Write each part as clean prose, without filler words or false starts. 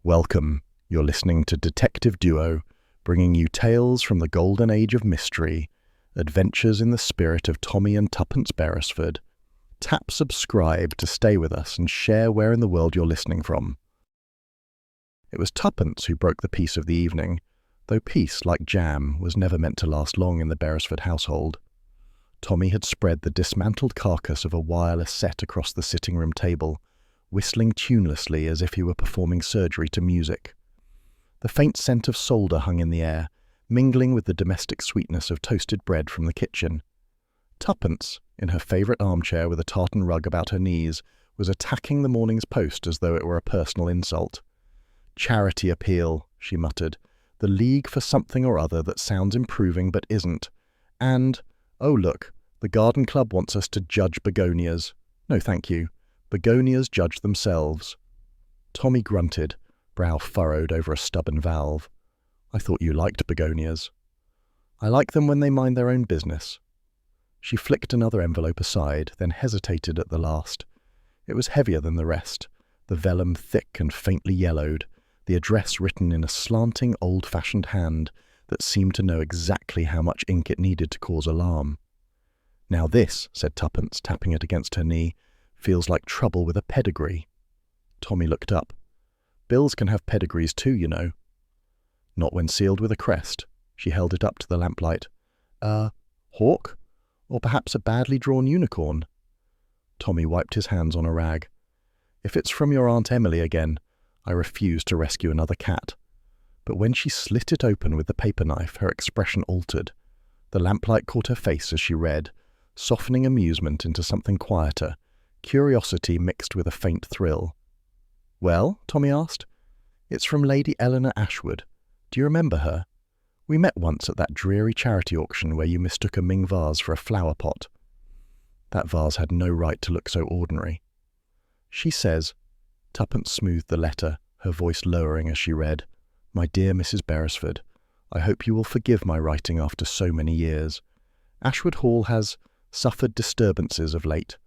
Welcome. You're listening to Detective Duo, bringing you tales from the golden age of mystery, adventures in the spirit of Tommy and Tuppence Beresford. Tap subscribe to stay with us and share where in the world you're listening from. It was Tuppence who broke the peace of the evening, though peace, like jam, was never meant to last long in the Beresford household. Tommy had spread the dismantled carcass of a wireless set across the sitting-room table, whistling tunelessly as if he were performing surgery to music. The faint scent of solder hung in the air, mingling with the domestic sweetness of toasted bread from the kitchen. Tuppence, in her favourite armchair with a tartan rug about her knees, was attacking the morning's post as though it were a personal insult. "Charity appeal," she muttered. "The League for something or other that sounds improving but isn't. And, oh look, the garden club wants us to judge begonias. No thank you. Begonias judge themselves." Tommy grunted, brow furrowed over a stubborn valve. "I thought you liked begonias." "I like them when they mind their own business." She flicked another envelope aside, then hesitated at the last. It was heavier than the rest, the vellum thick and faintly yellowed, the address written in a slanting, old-fashioned hand that seemed to know exactly how much ink it needed to cause alarm. "Now this," said Tuppence, tapping it against her knee, "feels like trouble with a pedigree." Tommy looked up. "Bills can have pedigrees too, you know." "Not when sealed with a crest." She held it up to the lamplight. Hawk? Or perhaps a badly drawn unicorn?" Tommy wiped his hands on a rag. "If it's from your Aunt Emily again, I refuse to rescue another cat." But when she slit it open with the paper knife, her expression altered. The lamplight caught her face as she read, softening amusement into something quieter, curiosity mixed with a faint thrill. "Well?" Tommy asked. "It's from Lady Eleanor Ashwood. Do you remember her? We met once at that dreary charity auction where you mistook a Ming vase for a flower pot. That vase had no right to look so ordinary. She says," Tuppence smoothed the letter, her voice lowering as she read, "My dear Mrs. Beresford, I hope you will forgive my writing after so many years. Ashwood Hall has suffered disturbances of late.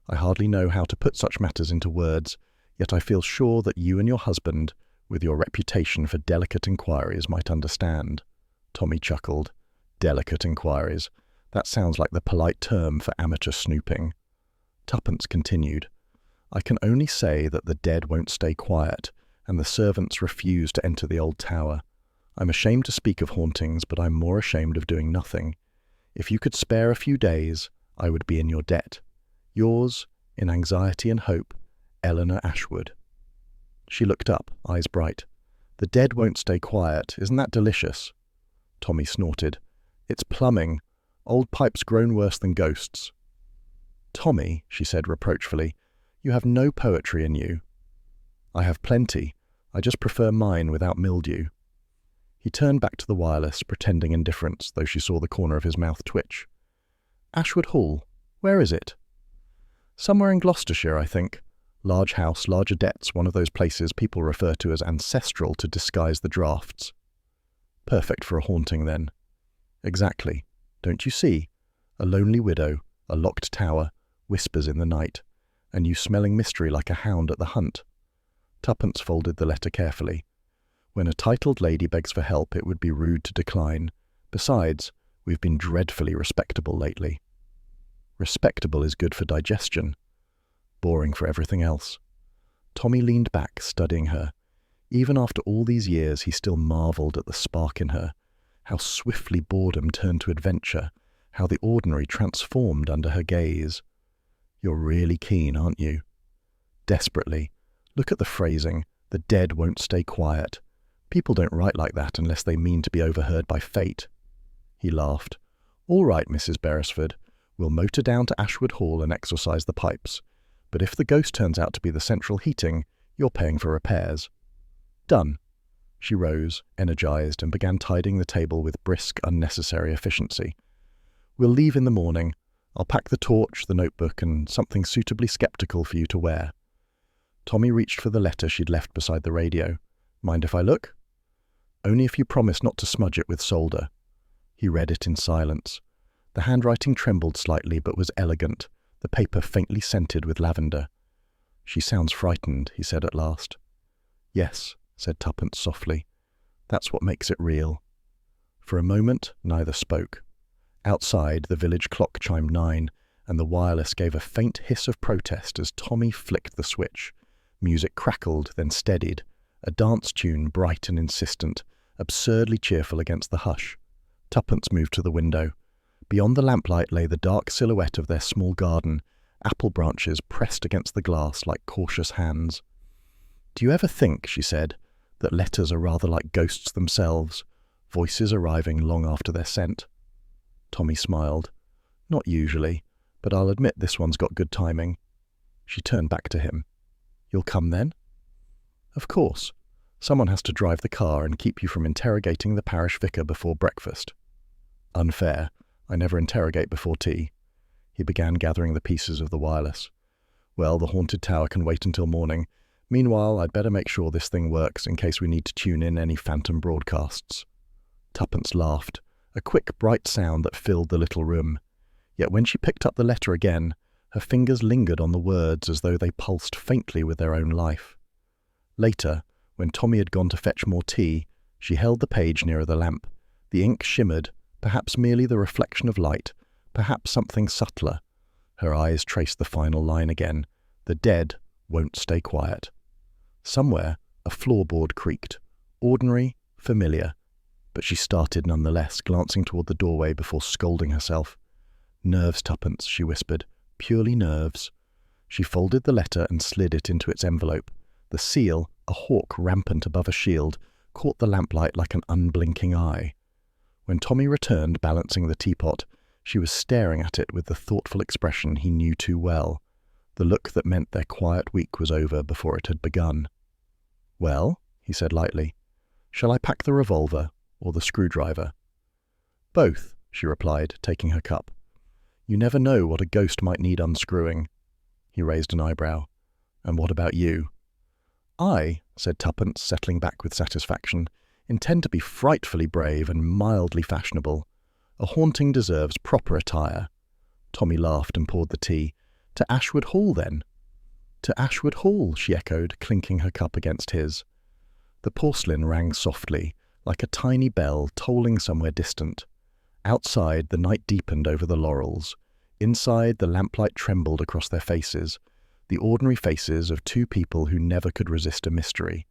I hardly know how to put such matters into words, yet I feel sure that you and your husband, with your reputation for delicate inquiries, might understand." Tommy chuckled. "Delicate inquiries. That sounds like the polite term for amateur snooping." Tuppence continued, "I can only say that the dead won't stay quiet, and the servants refuse to enter the old tower. I'm ashamed to speak of hauntings, but I'm more ashamed of doing nothing. If you could spare a few days, I would be in your debt. Yours, in anxiety and hope, Eleanor Ashwood." She looked up, eyes bright. "The dead won't stay quiet. Isn't that delicious?" Tommy snorted. "It's plumbing. Old pipes grown worse than ghosts." "Tommy," she said reproachfully, "you have no poetry in you." "I have plenty. I just prefer mine without mildew." He turned back to the wireless, pretending indifference, though she saw the corner of his mouth twitch. "Ashwood Hall. Where is it?" "Somewhere in Gloucestershire, I think. Large house, larger debts, one of those places people refer to as ancestral to disguise the drafts." "Perfect for a haunting, then." "Exactly. Don't you see? A lonely widow, a locked tower, whispers in the night, and you smelling mystery like a hound at the hunt." Tuppence folded the letter carefully. "When a titled lady begs for help, it would be rude to decline. Besides, we've been dreadfully respectable lately." "Respectable is good for digestion. Boring for everything else." Tommy leaned back, studying her. Even after all these years, he still marvelled at the spark in her, how swiftly boredom turned to adventure, how the ordinary transformed under her gaze. "You're really keen, aren't you?" "Desperately. Look at the phrasing. The dead won't stay quiet. People don't write like that unless they mean to be overheard by fate." He laughed. "All right, Mrs. Beresford. We'll motor down to Ashwood Hall and exorcise the pipes. But if the ghost turns out to be the central heating, you're paying for repairs." "Done." She rose, energized, and began tidying the table with brisk, unnecessary efficiency. "We'll leave in the morning. I'll pack the torch, the notebook, and something suitably skeptical for you to wear." Tommy reached for the letter she'd left beside the radio. "Mind if I look?" "Only if you promise not to smudge it with solder." He read it in silence. The handwriting trembled slightly but was elegant, the paper faintly scented with lavender. "She sounds frightened," he said at last. "Yes, said Tuppence softly. "That's what makes it real." For a moment, neither spoke. Outside, the village clock chimed 9, and the wireless gave a faint hiss of protest as Tommy flicked the switch. Music crackled, then steadied, a dance tune bright and insistent, absurdly cheerful against the hush. Tuppence moved to the window. Beyond the lamplight lay the dark silhouette of their small garden, apple branches pressed against the glass like cautious hands. "Do you ever think," she said, "that letters are rather like ghosts themselves, voices arriving long after they're sent?" Tommy smiled. "Not usually, but I'll admit this one's got good timing." She turned back to him. "You'll come then?" "Of course. Someone has to drive the car and keep you from interrogating the parish vicar before breakfast." "Unfair. I never interrogate before tea." He began gathering the pieces of the wireless. "Well, the haunted tower can wait until morning. Meanwhile, I'd better make sure this thing works in case we need to tune in any phantom broadcasts." Tuppence laughed, a quick, bright sound that filled the little room. Yet when she picked up the letter again, her fingers lingered on the words as though they pulsed faintly with their own life. Later, when Tommy had gone to fetch more tea, she held the page nearer the lamp. The ink shimmered, perhaps merely the reflection of light, perhaps something subtler. Her eyes traced the final line again. "The dead won't stay quiet." Somewhere, a floorboard creaked. Ordinary, familiar. But she started nonetheless, glancing toward the doorway before scolding herself. "Nerves, Tuppence," she whispered. "Purely nerves." She folded the letter and slid it into its envelope. The seal, a hawk rampant above a shield, caught the lamplight like an unblinking eye. When Tommy returned, balancing the teapot, she was staring at it with the thoughtful expression he knew too well, the look that meant their quiet week was over before it had begun. "Well," he said lightly, "shall I pack the revolver or the screwdriver?" "Both," she replied, taking her cup. "You never know what a ghost might need unscrewing." He raised an eyebrow. "And what about you?" "I," said Tuppence, settling back with satisfaction, "intend to be frightfully brave and mildly fashionable. A haunting deserves proper attire." Tommy laughed and poured the tea. "To Ashwood Hall, then?" "To Ashwood Hall," she echoed, clinking her cup against his. The porcelain rang softly, like a tiny bell tolling somewhere distant. Outside, the night deepened over the laurels. Inside, the lamplight trembled across their faces, the ordinary faces of two people who never could resist a mystery.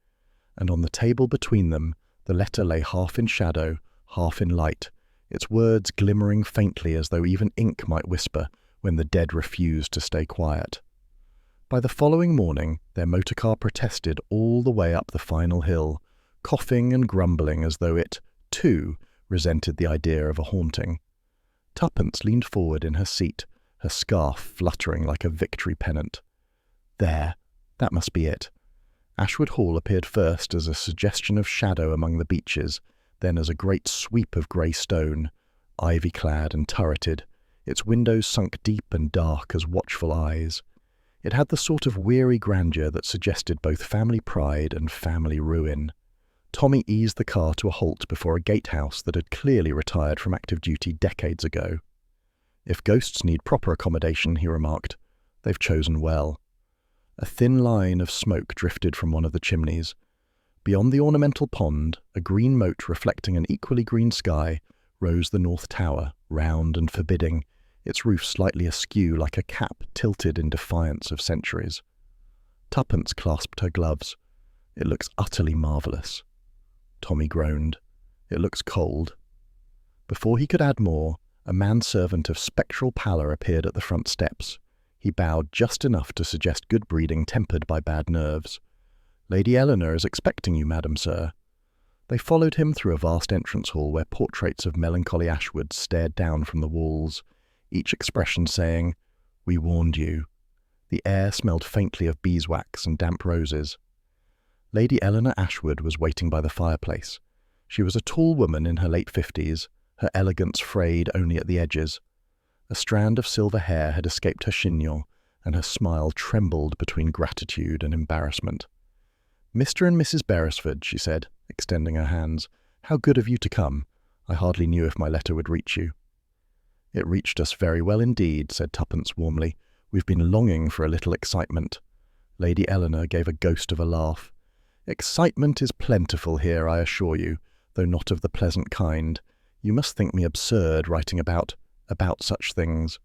And on the table between them, the letter lay half in shadow, half in light, its words glimmering faintly as though even ink might whisper when the dead refused to stay quiet. By the following morning, their motorcar protested all the way up the final hill, coughing and grumbling as though it, too, resented the idea of a haunting. Tuppence leaned forward in her seat, her scarf fluttering like a victory pennant. There, that must be it. Ashwood Hall appeared first as a suggestion of shadow among the beeches, then as a great sweep of grey stone, ivy-clad and turreted, its windows sunk deep and dark as watchful eyes. It had the sort of weary grandeur that suggested both family pride and family ruin. Tommy eased the car to a halt before a gatehouse that had clearly retired from active duty decades ago. "If ghosts need proper accommodation," he remarked, "they've chosen well." A thin line of smoke drifted from one of the chimneys. Beyond the ornamental pond, a green moat reflecting an equally green sky, rose the north tower, round and forbidding, its roof slightly askew like a cap tilted in defiance of centuries. Tuppence clasped her gloves. "It looks utterly marvellous." Tommy groaned. "It looks cold." Before he could add more, a manservant of spectral pallor appeared at the front steps. He bowed just enough to suggest good breeding tempered by bad nerves. "Lady Eleanor is expecting you, madam, sir." They followed him through a vast entrance hall where portraits of melancholy Ashwood stared down from the walls, each expression saying, "We warned you." The air smelled faintly of beeswax and damp roses. Lady Eleanor Ashwood was waiting by the fireplace. She was a tall woman in her late 50s, her elegance frayed only at the edges. A strand of silver hair had escaped her chignon, and her smile trembled between gratitude and embarrassment. "Mr. and Mrs. Beresford," she said, extending her hands. "How good of you to come. I hardly knew if my letter would reach you." "It reached us very well indeed," said Tuppence warmly. "We've been longing for a little excitement." Lady Eleanor gave a ghost of a laugh. Excitement is plentiful here, I assure you, though not of the pleasant kind. You must think me absurd writing about such things."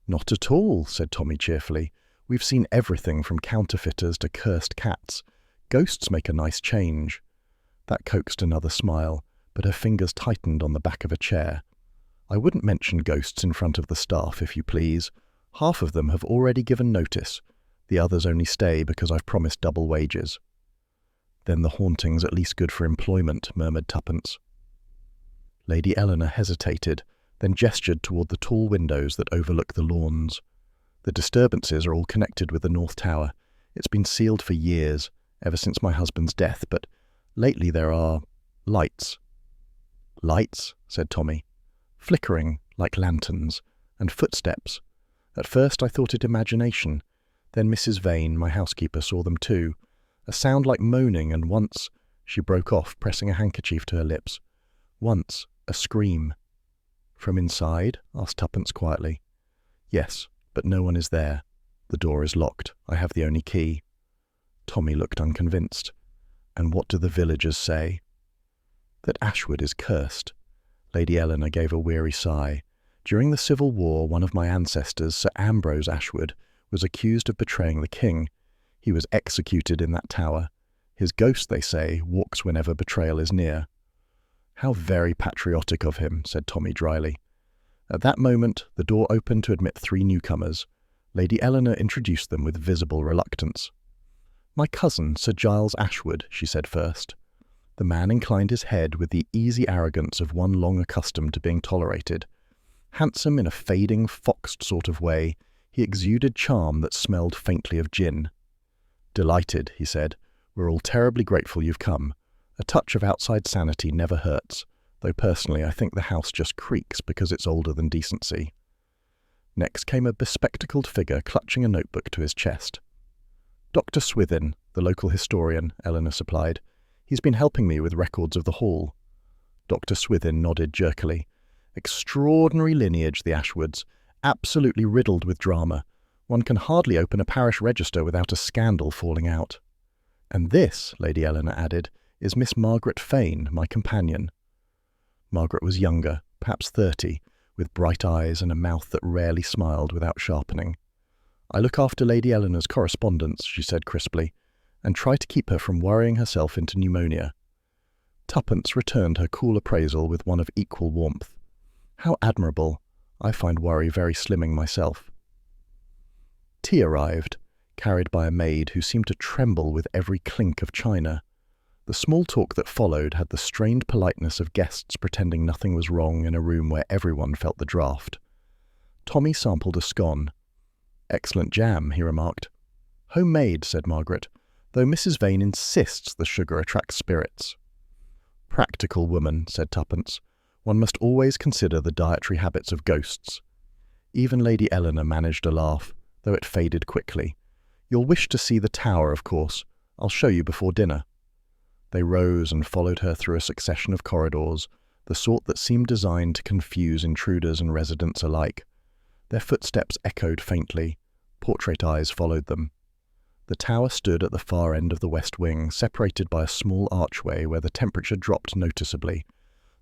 "Not at all," said Tommy cheerfully. "We've seen everything from counterfeiters to cursed cats. Ghosts make a nice change." That coaxed another smile, but her fingers tightened on the back of a chair. "I wouldn't mention ghosts in front of the staff, if you please. Half of them have already given notice. The others only stay because I've promised double wages." "Then the haunting's at least good for employment," murmured Tuppence. Lady Eleanor hesitated, then gestured toward the tall windows that overlook the lawns. "The disturbances are all connected with the North Tower. It's been sealed for years, ever since my husband's death, but lately there are lights." "Lights?" said Tommy. "Flickering, like lanterns, and footsteps. At first I thought it imagination. Then Mrs. Vane, my housekeeper, saw them too. A sound like moaning, and once—" She broke off, pressing a handkerchief to her lips. "Once, a scream." "From inside?" asked Tuppence quietly. "Yes, but no one is there. The door is locked. I have the only key." Tommy looked unconvinced. "And what do the villagers say?" "That Ashwood is cursed." Lady Eleanor gave a weary sigh. "During the Civil War, one of my ancestors, Sir Ambrose Ashwood, was accused of betraying the king. He was executed in that tower. His ghost, they say, walks whenever betrayal is near." "How very patriotic of him," said Tommy dryly. At that moment, the door opened to admit 3 newcomers. Lady Eleanor introduced them with visible reluctance. "My cousin, Sir Giles Ashwood," she said first. The man inclined his head with the easy arrogance of one long accustomed to being tolerated. Handsome in a fading, foxed sort of way, he exuded charm that smelled faintly of gin. "Delighted," he said. "We're all terribly grateful you've come. A touch of outside sanity never hurts, though personally I think the house just creaks because it's older than decency." Next came a bespectacled figure clutching a notebook to his chest. "Dr. Swithin, the local historian," Eleanor supplied. "He's been helping me with records of the hall." Dr. Swithin nodded jerkily. "Extraordinary lineage, the Ashwoods. Absolutely riddled with drama. One can hardly open a parish register without a scandal falling out." "And this," Lady Eleanor added, "is Miss Margaret Fane, my companion." Margaret was younger, perhaps 30, with bright eyes and a mouth that rarely smiled without sharpening. "I look after Lady Eleanor's correspondence," she said crisply, "and try to keep her from worrying herself into pneumonia." Tuppence returned her cool appraisal with one of equal warmth. "How admirable. I find worry very slimming myself." Tea arrived, carried by a maid who seemed to tremble with every clink of china. The small talk that followed had the strained politeness of guests pretending nothing was wrong in a room where everyone felt the draught. Tommy sampled a scone. "Excellent jam," he remarked. "Homemade," said Margaret, "though Mrs. Vane insists the sugar attracts spirits." "Practical woman," said Tuppence. "One must always consider the dietary habits of ghosts." Even Lady Eleanor managed a laugh, though it faded quickly. "You'll wish to see the tower, of course. I'll show you before dinner." They rose and followed her through a succession of corridors, the sort that seemed designed to confuse intruders and residents alike. Their footsteps echoed faintly. Portrait eyes followed them. The tower stood at the far end of the west wing, separated by a small archway where the temperature dropped noticeably.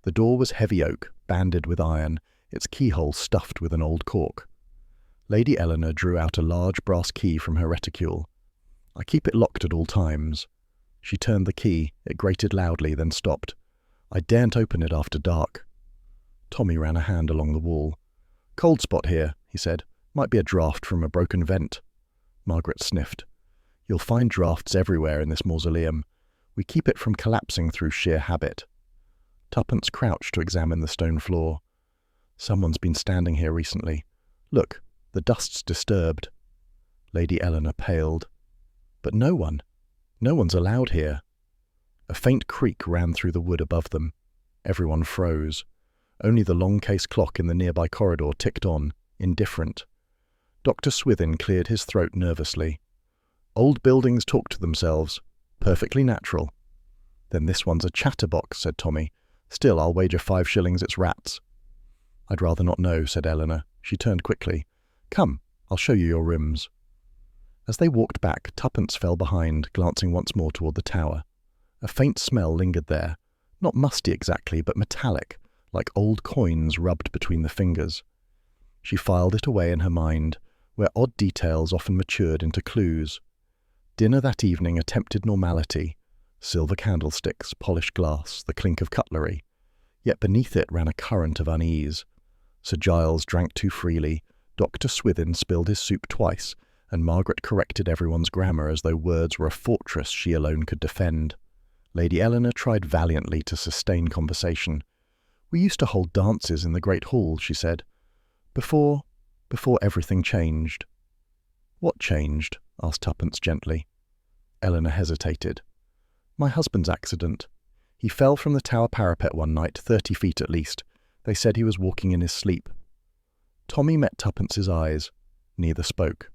The door was heavy oak, banded with iron, its keyhole stuffed with an old cork. Lady Eleanor drew out a large brass key from her reticule. "I keep it locked at all times." She turned the key. It grated loudly, then stopped. "I daren't open it after dark." Tommy ran a hand along the wall. "Cold spot here," he said. "Might be a draught from a broken vent." Margaret sniffed. "You'll find draughts everywhere in this mausoleum. We keep it from collapsing through sheer habit." Tuppence crouched to examine the stone floor. "Someone's been standing here recently. Look, the dust's disturbed." Lady Eleanor paled. "But no one. No one's allowed here." A faint creak ran through the wood above them. Everyone froze. Only the long case clock in the nearby corridor ticked on, indifferent. Dr. Swithin cleared his throat nervously. "Old buildings talk to themselves. Perfectly natural." "Then this one's a chatterbox," said Tommy. "Still, I'll wager 5 shillings it's rats." "I'd rather not know," said Eleanor. She turned quickly. "Come, I'll show you your rooms." As they walked back, Tuppence fell behind, glancing once more toward the tower. A faint smell lingered there, not musty exactly, but metallic, like old coins rubbed between the fingers. She filed it away in her mind, where odd details often matured into clues. Dinner that evening attempted normality, silver candlesticks, polished glass, the clink of cutlery. Yet beneath it ran a current of unease. Sir Giles drank too freely, Dr. Swithin spilled his soup twice, and Margaret corrected everyone's grammar as though words were a fortress she alone could defend. Lady Eleanor tried valiantly to sustain conversation. "We used to hold dances in the great hall," she said. Before everything changed." "What changed?" asked Tuppence gently. Eleanor hesitated. "My husband's accident. He fell from the tower parapet one night, 30 feet at least. They said he was walking in his sleep." Tommy met Tuppence's eyes. Neither spoke.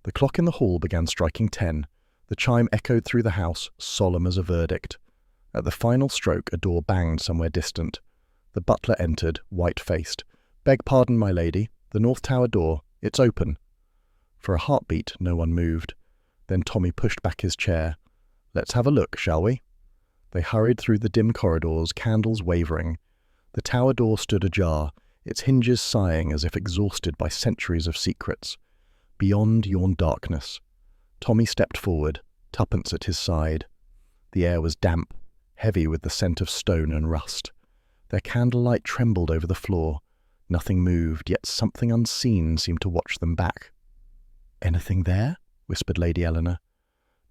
The clock in the hall began striking 10. The chime echoed through the house, solemn as a verdict. At the final stroke, a door banged somewhere distant. The butler entered, white-faced. "Beg pardon, my lady. The north tower door. It's open." For a heartbeat, no one moved. Then Tommy pushed back his chair. "Let's have a look, shall we?" They hurried through the dim corridors, candles wavering. The tower door stood ajar, its hinges sighing as if exhausted by centuries of secrets. Beyond yawned darkness. Tommy stepped forward, Tuppence at his side. The air was damp, heavy with the scent of stone and rust. Their candlelight trembled over the floor. Nothing moved, yet something unseen seemed to watch them back. "Anything there?" whispered Lady Eleanor.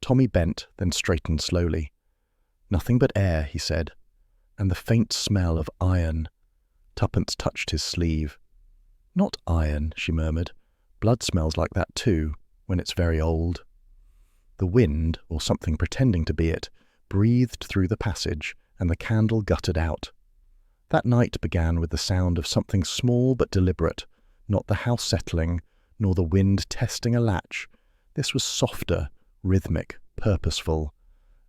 Tommy bent, then straightened slowly. "Nothing but air," he said, "and the faint smell of iron." Tuppence touched his sleeve. "Not iron," she murmured. "Blood smells like that too, when it's very old." The wind, or something pretending to be it, breathed through the passage, and the candle guttered out. That night began with the sound of something small but deliberate, not the house settling, nor the wind testing a latch. This was softer, rhythmic, purposeful.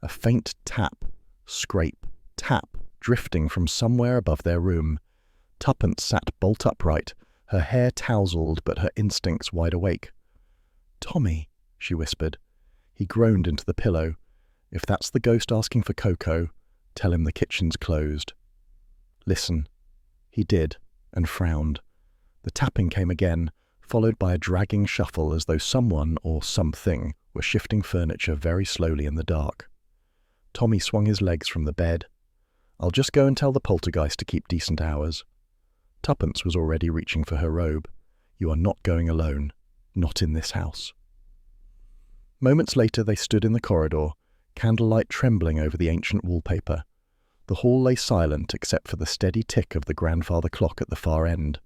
A faint tap, scrape, tap, drifting from somewhere above their room. Tuppence sat bolt upright, her hair tousled but her instincts wide awake. "Tommy," she whispered. He groaned into the pillow. "If that's the ghost asking for cocoa, tell him the kitchen's closed." "Listen." He did, and frowned. The tapping came again, followed by a dragging shuffle as though someone or something were shifting furniture very slowly in the dark. Tommy swung his legs from the bed. "I'll just go and tell the poltergeist to keep decent hours." Tuppence was already reaching for her robe. "You are not going alone. Not in this house." Moments later they stood in the corridor, candlelight trembling over the ancient wallpaper. The hall lay silent except for the steady tick of the grandfather clock at the far end.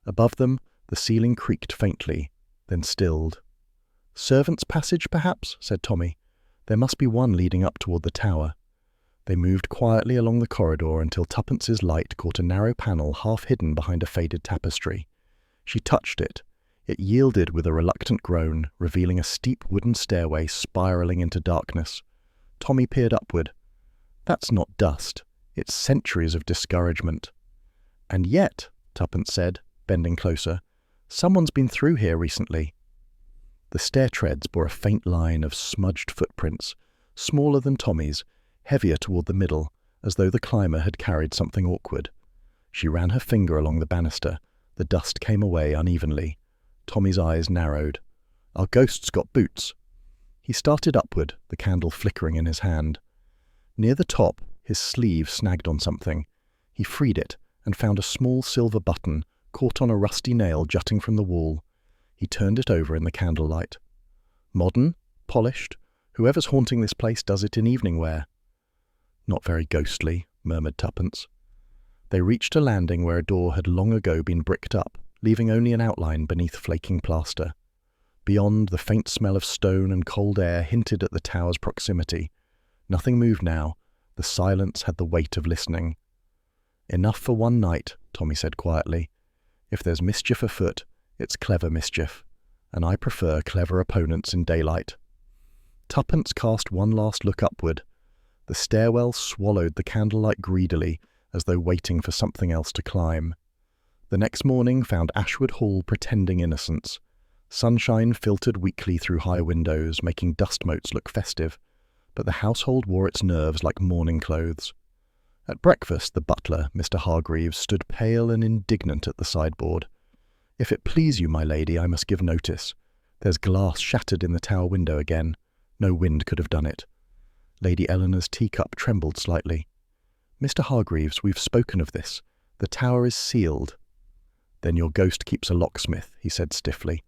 Above them, the ceiling creaked faintly, then stilled. "Servants' passage, perhaps?" said Tommy. "There must be one leading up toward the tower." They moved quietly along the corridor until Tuppence's light caught a narrow panel half hidden behind a faded tapestry. She touched it. It yielded with a reluctant groan, revealing a steep wooden stairway spiraling into darkness. Tommy peered upward. "That's not dust. It's centuries of discouragement." "And yet," Tuppence said, bending closer, "someone's been through here recently." The stair treads bore a faint line of smudged footprints, smaller than Tommy's, heavier toward the middle, as though the climber had carried something awkward. She ran her finger along the banister. The dust came away unevenly. Tommy's eyes narrowed. "Our ghost's got boots." He started upward, the candle flickering in his hand. Near the top, his sleeve snagged on something. He freed it and found a small silver button caught on a rusty nail jutting from the wall. He turned it over in the candlelight. "Modern, polished. Whoever's haunting this place does it in evening wear." "Not very ghostly," murmured Tuppence. They reached a landing where a door had long ago been bricked up, leaving only an outline beneath flaking plaster. Beyond, the faint smell of stone and cold air hinted at the tower's proximity. Nothing moved now. The silence had the weight of listening. "Enough for one night," Tommy said quietly. "If there's mischief afoot, it's clever mischief, and I prefer clever opponents in daylight." Tuppence cast one last look upward. The stairwell swallowed the candlelight greedily, as though waiting for something else to climb. The next morning found Ashwood Hall pretending innocence. Sunshine filtered weakly through high windows, making dust motes look festive, but the household wore its nerves like mourning clothes. At breakfast, the butler, Mr. Hargreaves, stood pale and indignant at the sideboard. "If it please you, my lady, I must give notice. There's glass shattered in the tower window again. No wind could have done it." Lady Eleanor's teacup trembled slightly. "Mr. Hargreaves, we've spoken of this. The tower is sealed." "Then your ghost keeps a locksmith," he said stiffly.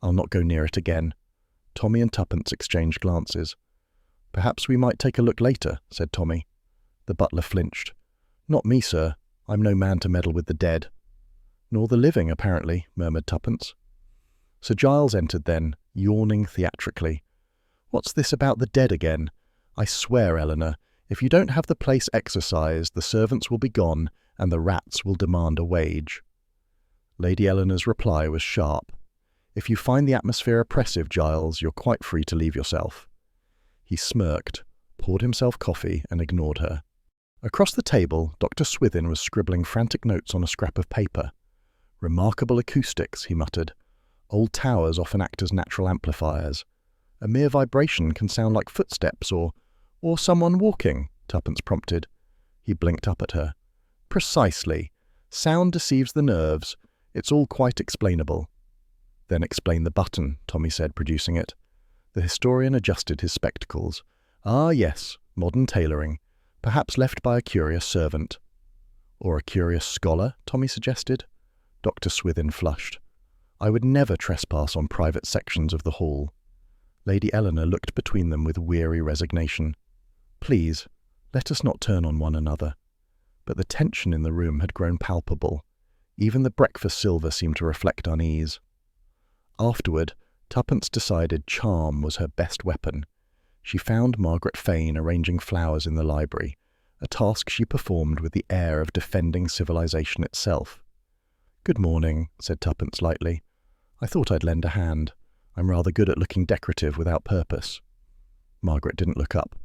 "I'll not go near it again." Tommy and Tuppence exchanged glances. "Perhaps we might take a look later," said Tommy. The butler flinched. "Not me, sir. I'm no man to meddle with the dead." "Nor the living, apparently," murmured Tuppence. Sir Giles entered then, yawning theatrically. "What's this about the dead again? I swear, Eleanor, if you don't have the place exorcised, the servants will be gone, and the rats will demand a wage." Lady Eleanor's reply was sharp. "If you find the atmosphere oppressive, Giles, you're quite free to leave yourself." He smirked, poured himself coffee, and ignored her. Across the table, Dr. Swithin was scribbling frantic notes on a scrap of paper. "Remarkable acoustics," he muttered. "Old towers often act as natural amplifiers. A mere vibration can sound like footsteps or someone walking," Tuppence prompted. He blinked up at her. "Precisely. Sound deceives the nerves. It's all quite explainable." "Then explain the button," Tommy said, producing it. The historian adjusted his spectacles. "Ah, yes, modern tailoring. Perhaps left by a curious servant." "Or a curious scholar," Tommy suggested. Dr. Swithin flushed. "I would never trespass on private sections of the hall." Lady Eleanor looked between them with weary resignation. "Please, let us not turn on one another." But the tension in the room had grown palpable. Even the breakfast silver seemed to reflect unease. Afterward, Tuppence decided charm was her best weapon. She found Margaret Fane arranging flowers in the library, a task she performed with the air of defending civilization itself. "Good morning," said Tuppence lightly. "I thought I'd lend a hand. I'm rather good at looking decorative without purpose." Margaret didn't look up.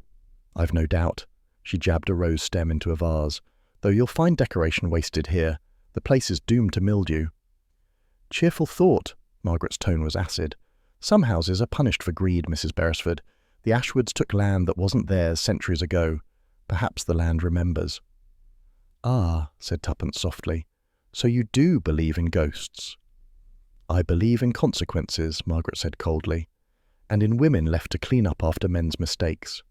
"I've no doubt." She jabbed a rose stem into a vase. "Though you'll find decoration wasted here. The place is doomed to mildew." "Cheerful thought." Margaret's tone was acid. "Some houses are punished for greed, Mrs. Beresford. The Ashwoods took land that wasn't theirs centuries ago. Perhaps the land remembers." "Ah," said Tuppence softly. "So you do believe in ghosts?" "I believe in consequences," Margaret said coldly, "and in women left to clean up after men's mistakes."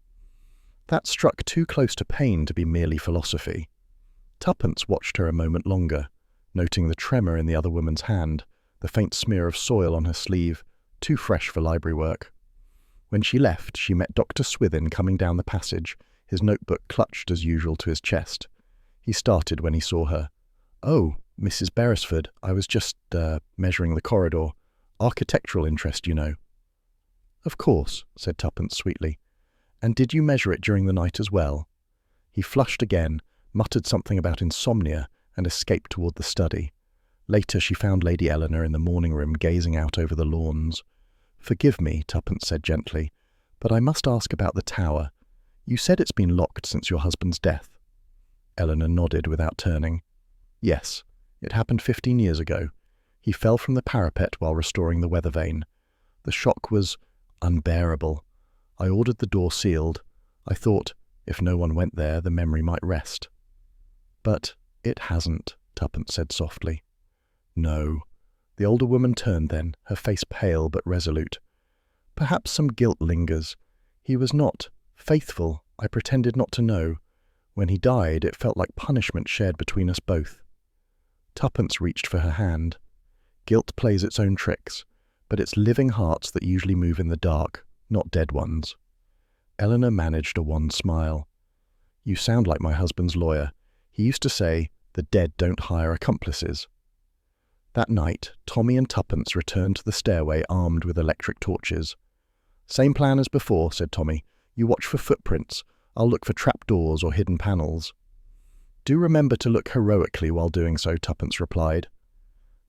That struck too close to pain to be merely philosophy. Tuppence watched her a moment longer, noting the tremor in the other woman's hand, the faint smear of soil on her sleeve, too fresh for library work. When she left, she met Dr. Swithin coming down the passage, his notebook clutched as usual to his chest. He started when he saw her. "Oh, Mrs. Beresford, I was just, measuring the corridor. Architectural interest, you know." "Of course," said Tuppence sweetly. "And did you measure it during the night as well?" He flushed again, muttered something about insomnia, and escaped toward the study. Later she found Lady Eleanor in the morning room gazing out over the lawns. "Forgive me," Tuppence said gently, "but I must ask about the tower. You said it's been locked since your husband's death." Eleanor nodded without turning. "Yes, it happened 15 years ago. He fell from the parapet while restoring the weather vane. The shock was unbearable. I ordered the door sealed. I thought, if no one went there, the memory might rest." "But it hasn't," Tuppence said softly. "No." The older woman turned then, her face pale but resolute. "Perhaps some guilt lingers. He was not faithful. I pretended not to know. When he died, it felt like punishment shared between us both." Tuppence reached for her hand. Guilt plays its own tricks, but it's living hearts that usually move in the dark, not dead ones. Eleanor managed a wan smile. "You sound like my husband's lawyer. He used to say, 'The dead don't hire accomplices.'" That night, Tommy and Tuppence returned to the stairway armed with electric torches. "Same plan as before," said Tommy. "You watch for footprints. I'll look for trapdoors or hidden panels." "Do remember to look heroically while doing so," Tuppence replied.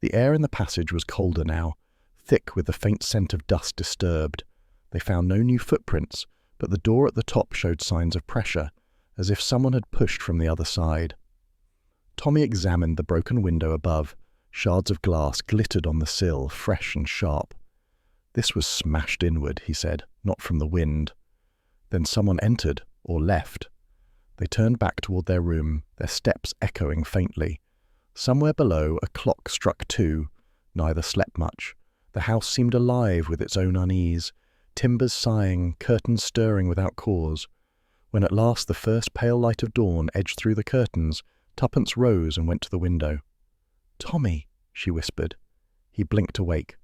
The air in the passage was colder now, thick with the faint scent of dust disturbed. They found no new footprints, but the door at the top showed signs of pressure, as if someone had pushed from the other side. Tommy examined the broken window above. Shards of glass glittered on the sill, fresh and sharp. This was smashed inward, he said, not from the wind. Then someone entered, or left. They turned back toward their room, their steps echoing faintly. Somewhere below, a clock struck 2. Neither slept much. The house seemed alive with its own unease, timbers sighing, curtains stirring without cause. When at last the first pale light of dawn edged through the curtains, Tuppence rose and went to the window. "Tommy," she whispered. He blinked awake.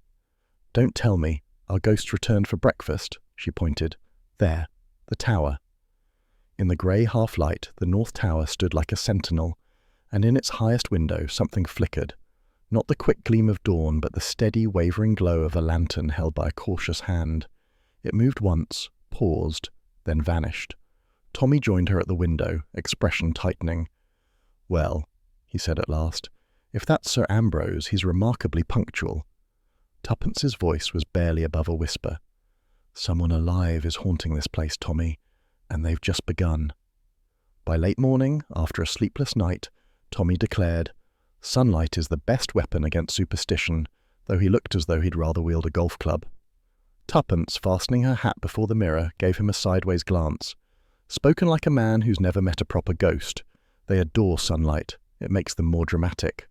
"Don't tell me. Our ghost returned for breakfast," she pointed. "There, the tower." In the grey half-light, the north tower stood like a sentinel, and in its highest window something flickered. Not the quick gleam of dawn, but the steady, wavering glow of a lantern held by a cautious hand. It moved once, paused, then vanished. Tommy joined her at the window, expression tightening. "Well," he said at last, "if that's Sir Ambrose, he's remarkably punctual." Tuppence's voice was barely above a whisper. "Someone alive is haunting this place, Tommy, and they've just begun." By late morning, after a sleepless night, Tommy declared, "Sunlight is the best weapon against superstition," though he looked as though he'd rather wield a golf club. Tuppence, fastening her hat before the mirror, gave him a sideways glance. Spoken like a man who's never met a proper ghost. They adore sunlight. It makes them more dramatic.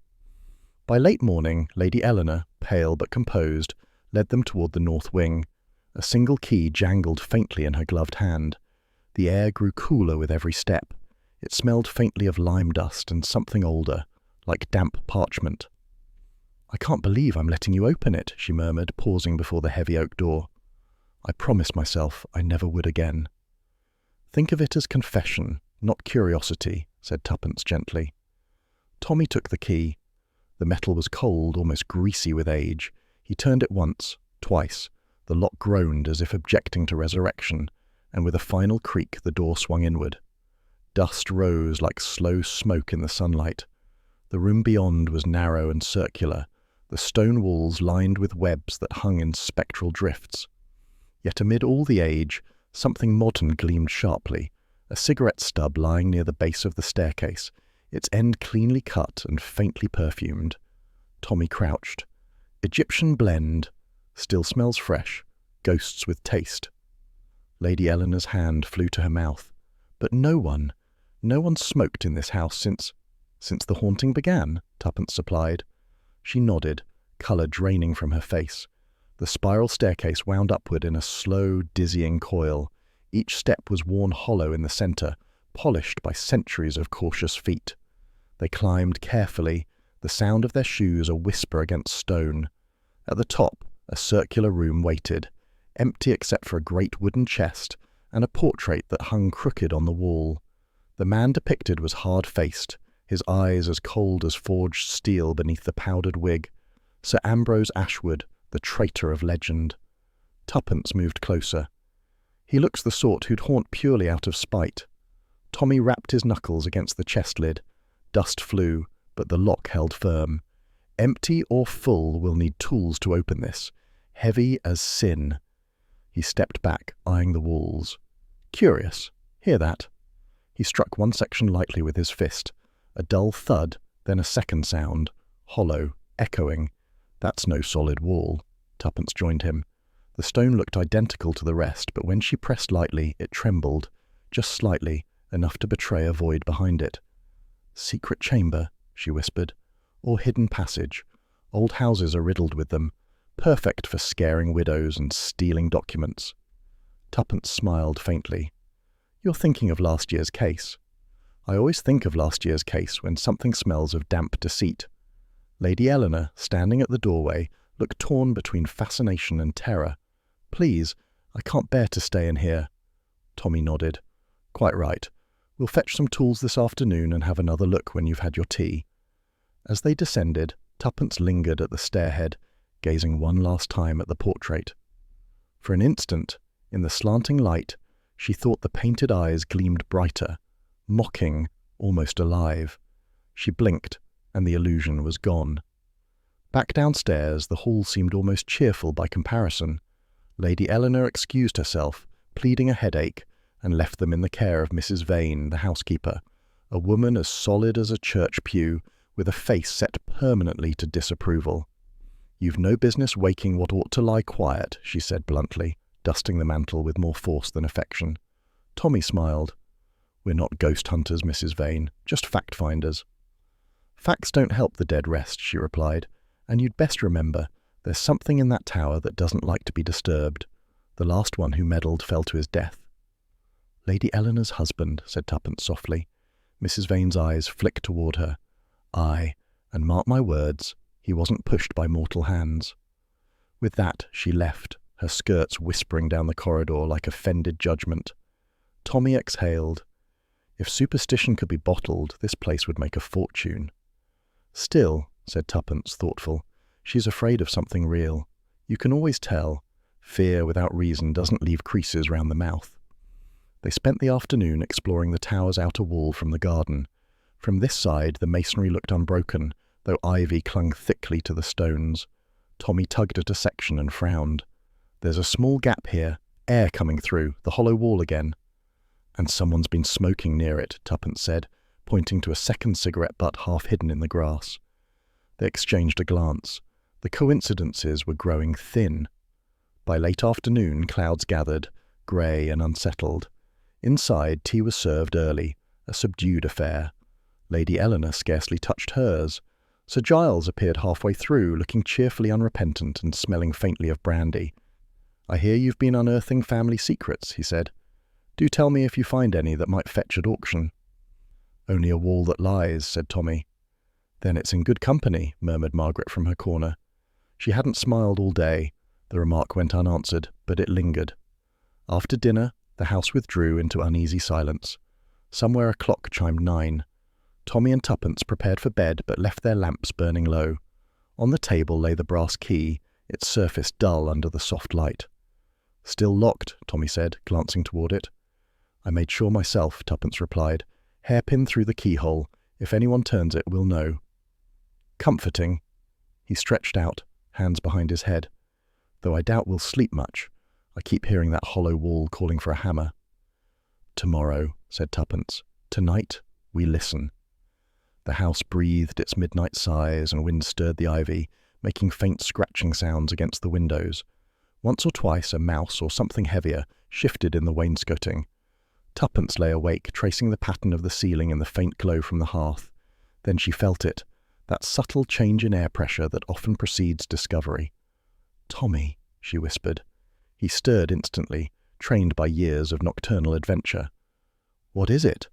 By late morning, Lady Eleanor, pale but composed, led them toward the north wing. A single key jangled faintly in her gloved hand. The air grew cooler with every step. It smelled faintly of lime dust and something older, like damp parchment. "I can't believe I'm letting you open it," she murmured, pausing before the heavy oak door. "I promised myself I never would again." "Think of it as confession, not curiosity," said Tuppence gently. Tommy took the key. The metal was cold, almost greasy with age. He turned it once, twice. The lock groaned as if objecting to resurrection, and with a final creak the door swung inward. Dust rose like slow smoke in the sunlight. The room beyond was narrow and circular, the stone walls lined with webs that hung in spectral drifts. Yet amid all the age, something modern gleamed sharply, a cigarette stub lying near the base of the staircase, its end cleanly cut and faintly perfumed. Tommy crouched. "Egyptian blend. Still smells fresh. Ghosts with taste." Lady Eleanor's hand flew to her mouth. "But no one smoked in this house since the haunting began," Tuppence supplied. She nodded, colour draining from her face. The spiral staircase wound upward in a slow, dizzying coil. Each step was worn hollow in the centre, polished by centuries of cautious feet. They climbed carefully, the sound of their shoes a whisper against stone. At the top, a circular room waited, empty except for a great wooden chest and a portrait that hung crooked on the wall. The man depicted was hard-faced, his eyes as cold as forged steel beneath the powdered wig. Sir Ambrose Ashwood, the traitor of legend. Tuppence moved closer. "He looks the sort who'd haunt purely out of spite." Tommy rapped his knuckles against the chest lid. Dust flew, but the lock held firm. "Empty or full, we'll need tools to open this. Heavy as sin." He stepped back, eyeing the walls. "Curious. Hear that?" He struck one section lightly with his fist. A dull thud, then a second sound, hollow, echoing. "That's no solid wall." Tuppence joined him. The stone looked identical to the rest, but when she pressed lightly, it trembled, just slightly, enough to betray a void behind it. "Secret chamber," she whispered, "or hidden passage. Old houses are riddled with them, perfect for scaring widows and stealing documents." Tuppence smiled faintly. "You're thinking of last year's case." "I always think of last year's case when something smells of damp deceit." Lady Eleanor, standing at the doorway, looked torn between fascination and terror. "Please, I can't bear to stay in here." Tommy nodded. "Quite right. We'll fetch some tools this afternoon and have another look when you've had your tea." As they descended, Tuppence lingered at the stairhead, gazing one last time at the portrait. For an instant, in the slanting light, she thought the painted eyes gleamed brighter, mocking, almost alive. She blinked, and the illusion was gone. Back downstairs, the hall seemed almost cheerful by comparison. Lady Eleanor excused herself, pleading a headache, and left them in the care of Mrs. Vane, the housekeeper, a woman as solid as a church pew, with a face set permanently to disapproval. "You've no business waking what ought to lie quiet," she said bluntly, dusting the mantle with more force than affection. Tommy smiled. "We're not ghost hunters, Mrs. Vane, just fact-finders." "Facts don't help the dead rest," she replied, "and you'd best remember, there's something in that tower that doesn't like to be disturbed. The last one who meddled fell to his death." "Lady Eleanor's husband," said Tuppence softly. Mrs. Vane's eyes flicked toward her. "Aye, and mark my words, he wasn't pushed by mortal hands." With that, she left, her skirts whispering down the corridor like offended judgment. Tommy exhaled. If superstition could be bottled, this place would make a fortune. "Still," said Tuppence, thoughtful, "she's afraid of something real. You can always tell. Fear without reason doesn't leave creases round the mouth." They spent the afternoon exploring the tower's outer wall from the garden. From this side, the masonry looked unbroken, though ivy clung thickly to the stones. Tommy tugged at a section and frowned. "There's a small gap here, air coming through, the hollow wall again." "And someone's been smoking near it," Tuppence said, pointing to a second cigarette butt half hidden in the grass. They exchanged a glance. The coincidences were growing thin. By late afternoon, clouds gathered, grey and unsettled. Inside, tea was served early, a subdued affair. Lady Eleanor scarcely touched hers. Sir Giles appeared halfway through, looking cheerfully unrepentant and smelling faintly of brandy. "I hear you've been unearthing family secrets," he said. "Do tell me if you find any that might fetch at auction." "Only a wall that lies," said Tommy. "Then it's in good company," murmured Margaret from her corner. She hadn't smiled all day. The remark went unanswered, but it lingered. After dinner, the house withdrew into uneasy silence. Somewhere a clock chimed 9. Tommy and Tuppence prepared for bed, but left their lamps burning low. On the table lay the brass key, its surface dull under the soft light. "Still locked," Tommy said, glancing toward it. "I made sure myself," Tuppence replied. "Hairpin through the keyhole. If anyone turns it, we'll know." "Comforting." He stretched out, hands behind his head. "Though I doubt we'll sleep much. I keep hearing that hollow wall calling for a hammer." "Tomorrow," said Tuppence. "Tonight, we listen." The house breathed its midnight sighs, and wind stirred the ivy, making faint scratching sounds against the windows. Once or twice a mouse or something heavier shifted in the wainscoting. Tuppence lay awake, tracing the pattern of the ceiling in the faint glow from the hearth. Then she felt it, that subtle change in air pressure that often precedes discovery. "Tommy," she whispered. He stirred instantly, trained by years of nocturnal adventure. "What is it?"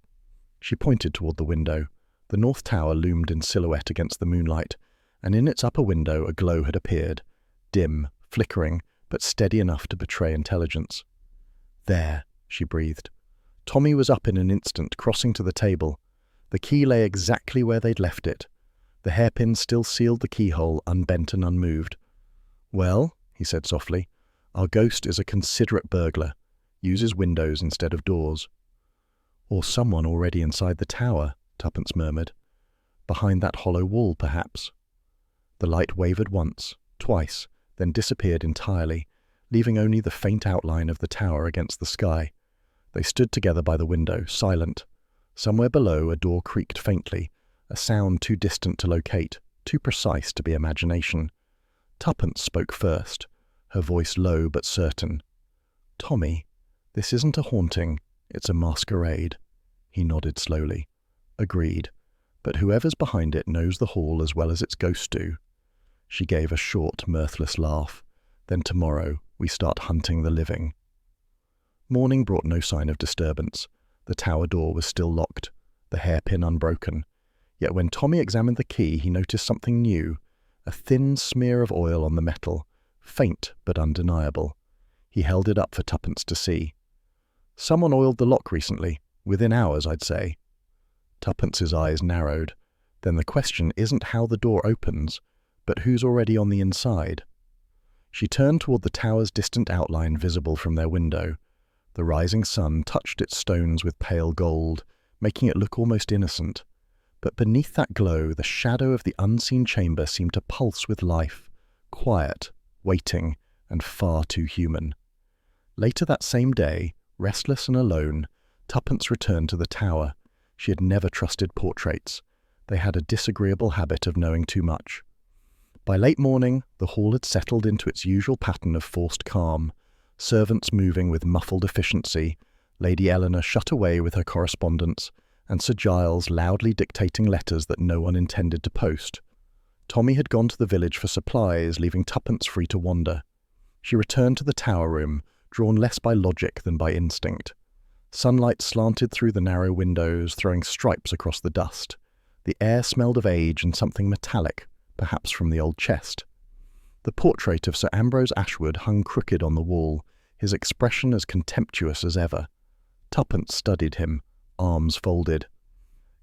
She pointed toward the window. The north tower loomed in silhouette against the moonlight, and in its upper window a glow had appeared, dim, flickering, but steady enough to betray intelligence. "There," she breathed. Tommy was up in an instant, crossing to the table. The key lay exactly where they'd left it. The hairpin still sealed the keyhole, unbent and unmoved. "Well," he said softly, "our ghost is a considerate burglar, uses windows instead of doors." "Or someone already inside the tower," Tuppence murmured. "Behind that hollow wall, perhaps." The light wavered once, twice, then disappeared entirely, leaving only the faint outline of the tower against the sky. They stood together by the window, silent. Somewhere below, a door creaked faintly, a sound too distant to locate, too precise to be imagination. Tuppence spoke first, her voice low but certain. "Tommy, this isn't a haunting, it's a masquerade." He nodded slowly. "Agreed. But whoever's behind it knows the hall as well as its ghosts do." She gave a short, mirthless laugh. "Then tomorrow we start hunting the living." Morning brought no sign of disturbance. The tower door was still locked, the hairpin unbroken. Yet when Tommy examined the key, he noticed something new, a thin smear of oil on the metal, faint but undeniable. He held it up for Tuppence to see. "Someone oiled the lock recently, within hours, I'd say." Tuppence's eyes narrowed. "Then the question isn't how the door opens, but who's already on the inside." She turned toward the tower's distant outline visible from their window. The rising sun touched its stones with pale gold, making it look almost innocent. But beneath that glow, the shadow of the unseen chamber seemed to pulse with life, quiet, waiting, and far too human. Later that same day, restless and alone, Tuppence returned to the tower. She had never trusted portraits. They had a disagreeable habit of knowing too much. By late morning, the hall had settled into its usual pattern of forced calm, servants moving with muffled efficiency, Lady Eleanor shut away with her correspondence, and Sir Giles loudly dictating letters that no one intended to post. Tommy had gone to the village for supplies, leaving Tuppence free to wander. She returned to the tower room, drawn less by logic than by instinct. Sunlight slanted through the narrow windows, throwing stripes across the dust. The air smelled of age and something metallic, perhaps from the old chest. The portrait of Sir Ambrose Ashwood hung crooked on the wall, his expression as contemptuous as ever. Tuppence studied him, arms folded.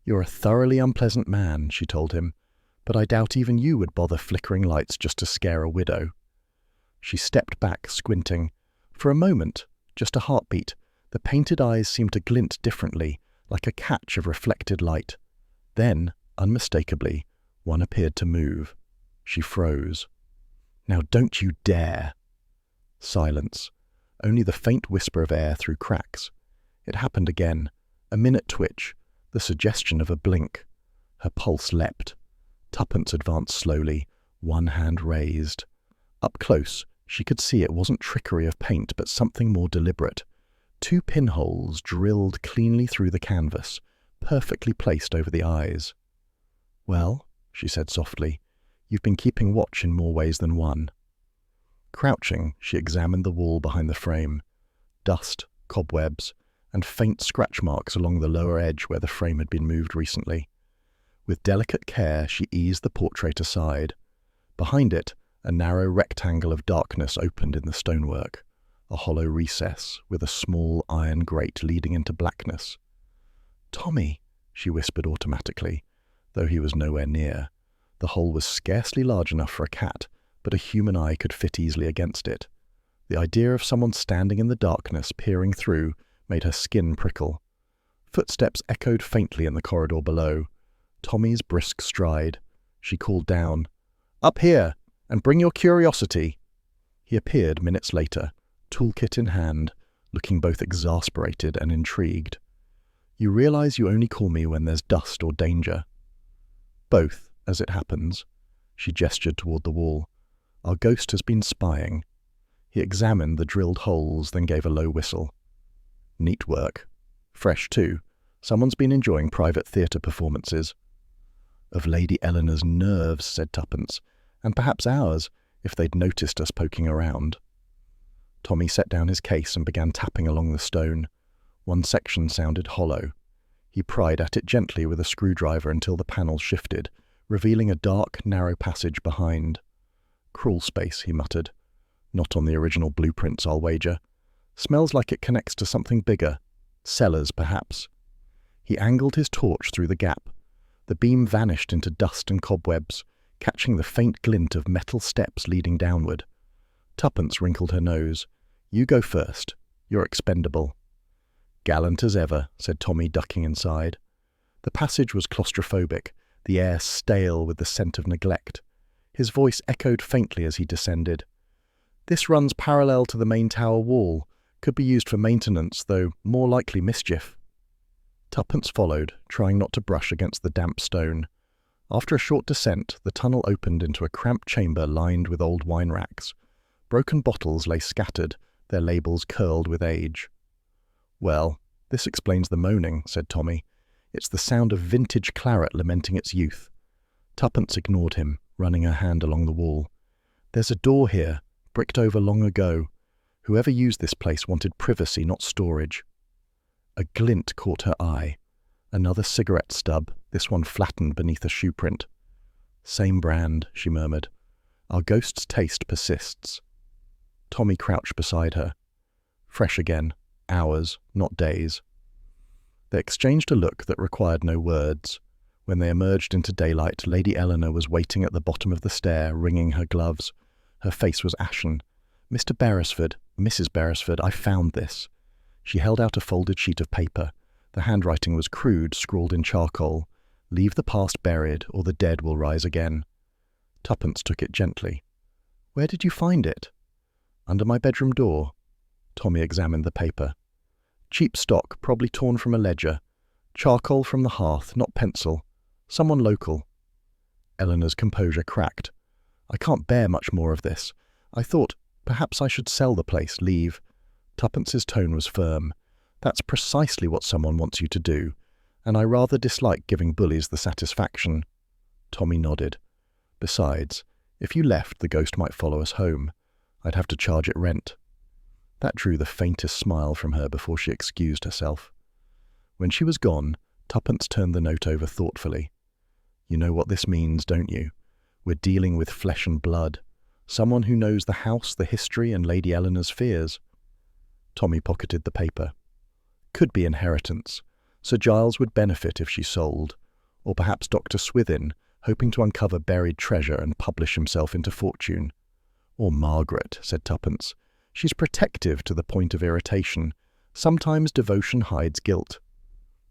"You're a thoroughly unpleasant man," she told him, "but I doubt even you would bother flickering lights just to scare a widow." She stepped back, squinting. For a moment, just a heartbeat, the painted eyes seemed to glint differently, like a catch of reflected light. Then, unmistakably, one appeared to move. She froze. "Now don't you dare!" Silence. Only the faint whisper of air through cracks. It happened again. A minute twitch, the suggestion of a blink. Her pulse leapt. Tuppence advanced slowly, one hand raised. Up close, she could see it wasn't trickery of paint, but something more deliberate. 2 pinholes drilled cleanly through the canvas, perfectly placed over the eyes. "Well," she said softly, "you've been keeping watch in more ways than one." Crouching, she examined the wall behind the frame. Dust, cobwebs, and faint scratch marks along the lower edge where the frame had been moved recently. With delicate care, she eased the portrait aside. Behind it, a narrow rectangle of darkness opened in the stonework, a hollow recess with a small iron grate leading into blackness. "Tommy," she whispered automatically, though he was nowhere near. The hole was scarcely large enough for a cat, but a human eye could fit easily against it. The idea of someone standing in the darkness, peering through, made her skin prickle. Footsteps echoed faintly in the corridor below. Tommy's brisk stride. She called down, "Up here, and bring your curiosity." He appeared minutes later, toolkit in hand, looking both exasperated and intrigued. "You realize you only call me when there's dust or danger." "Both, as it happens." She gestured toward the wall. "Our ghost has been spying." He examined the drilled holes, then gave a low whistle. "Neat work. Fresh, too. Someone's been enjoying private theatre performances." "Of Lady Eleanor's nerves," said Tuppence, "and perhaps ours, if they'd noticed us poking around." Tommy set down his case and began tapping along the stone. One section sounded hollow. He pried at it gently with a screwdriver until the panel shifted, revealing a dark, narrow passage behind. "Crawl space," he muttered. "Not on the original blueprints, I'll wager. Smells like it connects to something bigger. Cellars, perhaps." He angled his torch through the gap. The beam vanished into dust and cobwebs, catching the faint glint of metal steps leading downward. Tuppence wrinkled her nose. "You go first. You're expendable." "Gallant as ever," said Tommy, ducking inside. The passage was claustrophobic, the air stale with the scent of neglect. His voice echoed faintly as he descended. "This runs parallel to the main tower wall. Could be used for maintenance, though more likely mischief." Tuppence followed, trying not to brush against the damp stone. After a short descent, the tunnel opened into a cramped chamber lined with old wine racks. Broken bottles lay scattered, their labels curled with age. "Well, this explains the moaning," said Tommy. "It's the sound of vintage claret lamenting its youth." Tuppence ignored him, running her hand along the wall. "There's a door here, bricked over long ago. Whoever used this place wanted privacy, not storage." A glint caught her eye. Another cigarette stub, this one flattened beneath a shoe print. "Same brand," she murmured. "Our ghost's taste persists." Tommy crouched beside her. Fresh again. Hours, not days. They exchanged a look that required no words. When they emerged into daylight, Lady Eleanor was waiting at the bottom of the stair, wringing her gloves. Her face was ashen. "Mr. Beresford, Mrs. Beresford, I found this." She held out a folded sheet of paper. The handwriting was crude, scrawled in charcoal. "Leave the past buried, or the dead will rise again." Tuppence took it gently. "Where did you find it?" "Under my bedroom door." Tommy examined the paper. "Cheap stock, probably torn from a ledger. Charcoal from the hearth, not pencil. Someone local." Eleanor's composure cracked. I can't bear much more of this. I thought, perhaps I should sell the place, leave. Tuppence's tone was firm. That's precisely what someone wants you to do, and I rather dislike giving bullies the satisfaction. Tommy nodded. Besides, if you left, the ghost might follow us home. I'd have to charge it rent. That drew the faintest smile from her before she excused herself. When she was gone, Tuppence turned the note over thoughtfully. You know what this means, don't you? We're dealing with flesh and blood. Someone who knows the house, the history, and Lady Eleanor's fears. Tommy pocketed the paper. Could be inheritance. Sir Giles would benefit if she sold. Or perhaps Dr. Swithin, hoping to uncover buried treasure and publish himself into fortune. Or Margaret, said Tuppence. She's protective to the point of irritation. Sometimes devotion hides guilt.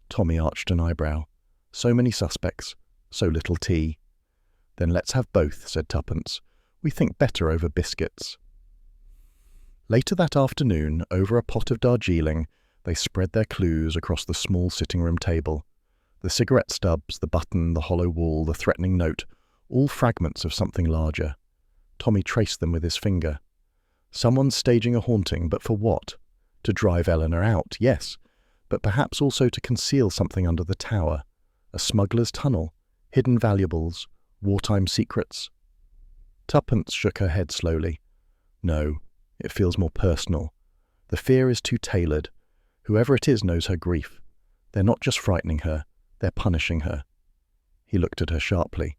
Tommy arched an eyebrow. So many suspects, so little tea. Then let's have both, said Tuppence. We think better over biscuits. Later that afternoon, over a pot of Darjeeling, they spread their clues across the small sitting-room table. The cigarette stubs, the button, the hollow wall, the threatening note, all fragments of something larger. Tommy traced them with his finger. Someone's staging a haunting, but for what? To drive Eleanor out, yes, but perhaps also to conceal something under the tower. A smuggler's tunnel, hidden valuables, wartime secrets. Tuppence shook her head slowly. No, it feels more personal. The fear is too tailored. Whoever it is knows her grief. They're not just frightening her, they're punishing her. He looked at her sharply.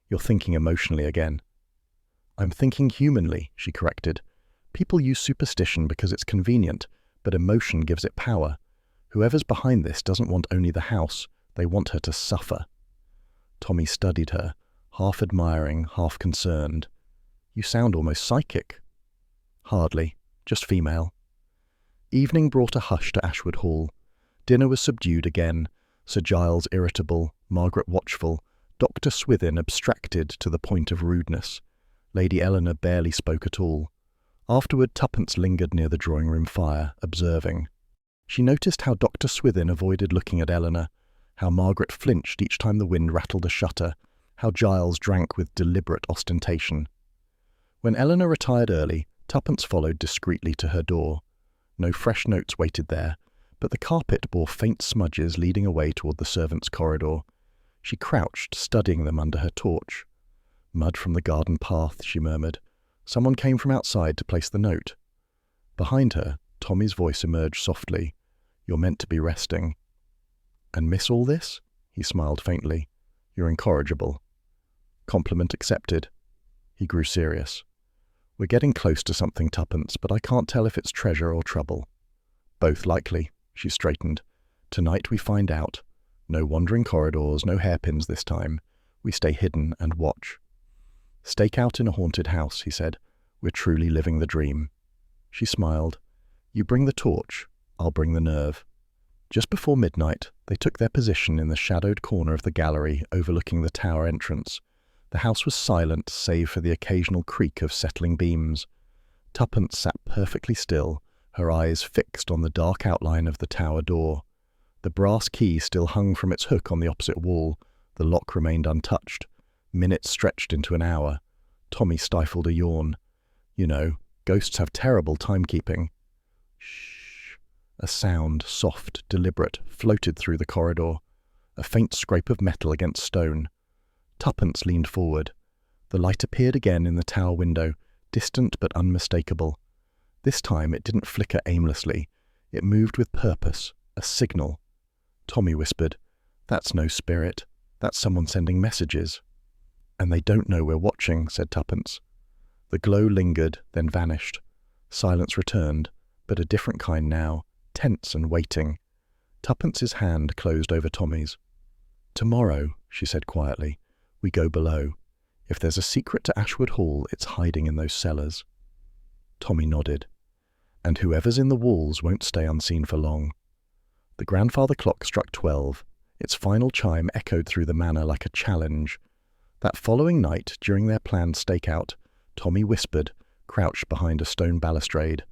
You're thinking emotionally again. I'm thinking humanly, she corrected. People use superstition because it's convenient, but emotion gives it power. Whoever's behind this doesn't want only the house, they want her to suffer. Tommy studied her, half admiring, half concerned. You sound almost psychic. Hardly, just female. Evening brought a hush to Ashwood Hall. Dinner was subdued again, Sir Giles irritable, Margaret watchful, Dr. Swithin abstracted to the point of rudeness. Lady Eleanor barely spoke at all. Afterward, Tuppence lingered near the drawing-room fire, observing. She noticed how Dr. Swithin avoided looking at Eleanor, how Margaret flinched each time the wind rattled a shutter, how Giles drank with deliberate ostentation. When Eleanor retired early, Tuppence followed discreetly to her door. No fresh notes waited there, but the carpet bore faint smudges leading away toward the servants' corridor. She crouched, studying them under her torch. Mud from the garden path, she murmured. Someone came from outside to place the note. Behind her, Tommy's voice emerged softly. You're meant to be resting. And miss all this? He smiled faintly. You're incorrigible. Compliment accepted. He grew serious. We're getting close to something, Tuppence, but I can't tell if it's treasure or trouble. Both likely, she straightened. Tonight we find out. No wandering corridors, no hairpins this time. We stay hidden and watch. Stake out in a haunted house, he said. We're truly living the dream. She smiled. You bring the torch, I'll bring the nerve. Just before midnight, they took their position in the shadowed corner of the gallery overlooking the tower entrance. The house was silent, save for the occasional creak of settling beams. Tuppence sat perfectly still, her eyes fixed on the dark outline of the tower door. The brass key still hung from its hook on the opposite wall. The lock remained untouched. Minutes stretched into an hour. Tommy stifled a yawn. You know, ghosts have terrible timekeeping. Shh. A sound, soft, deliberate, floated through the corridor. A faint scrape of metal against stone. Tuppence leaned forward. The light appeared again in the tower window, distant but unmistakable. This time it didn't flicker aimlessly. It moved with purpose, a signal. Tommy whispered, That's no spirit. That's someone sending messages. And they don't know we're watching, said Tuppence. The glow lingered, then vanished. Silence returned, but a different kind now, tense and waiting. Tuppence's hand closed over Tommy's. Tomorrow, she said quietly, we go below. If there's a secret to Ashwood Hall, it's hiding in those cellars. Tommy nodded. And whoever's in the walls won't stay unseen for long. The grandfather clock struck 12. Its final chime echoed through the manor like a challenge. That following night, during their planned stakeout, Tommy whispered, crouched behind a stone balustrade,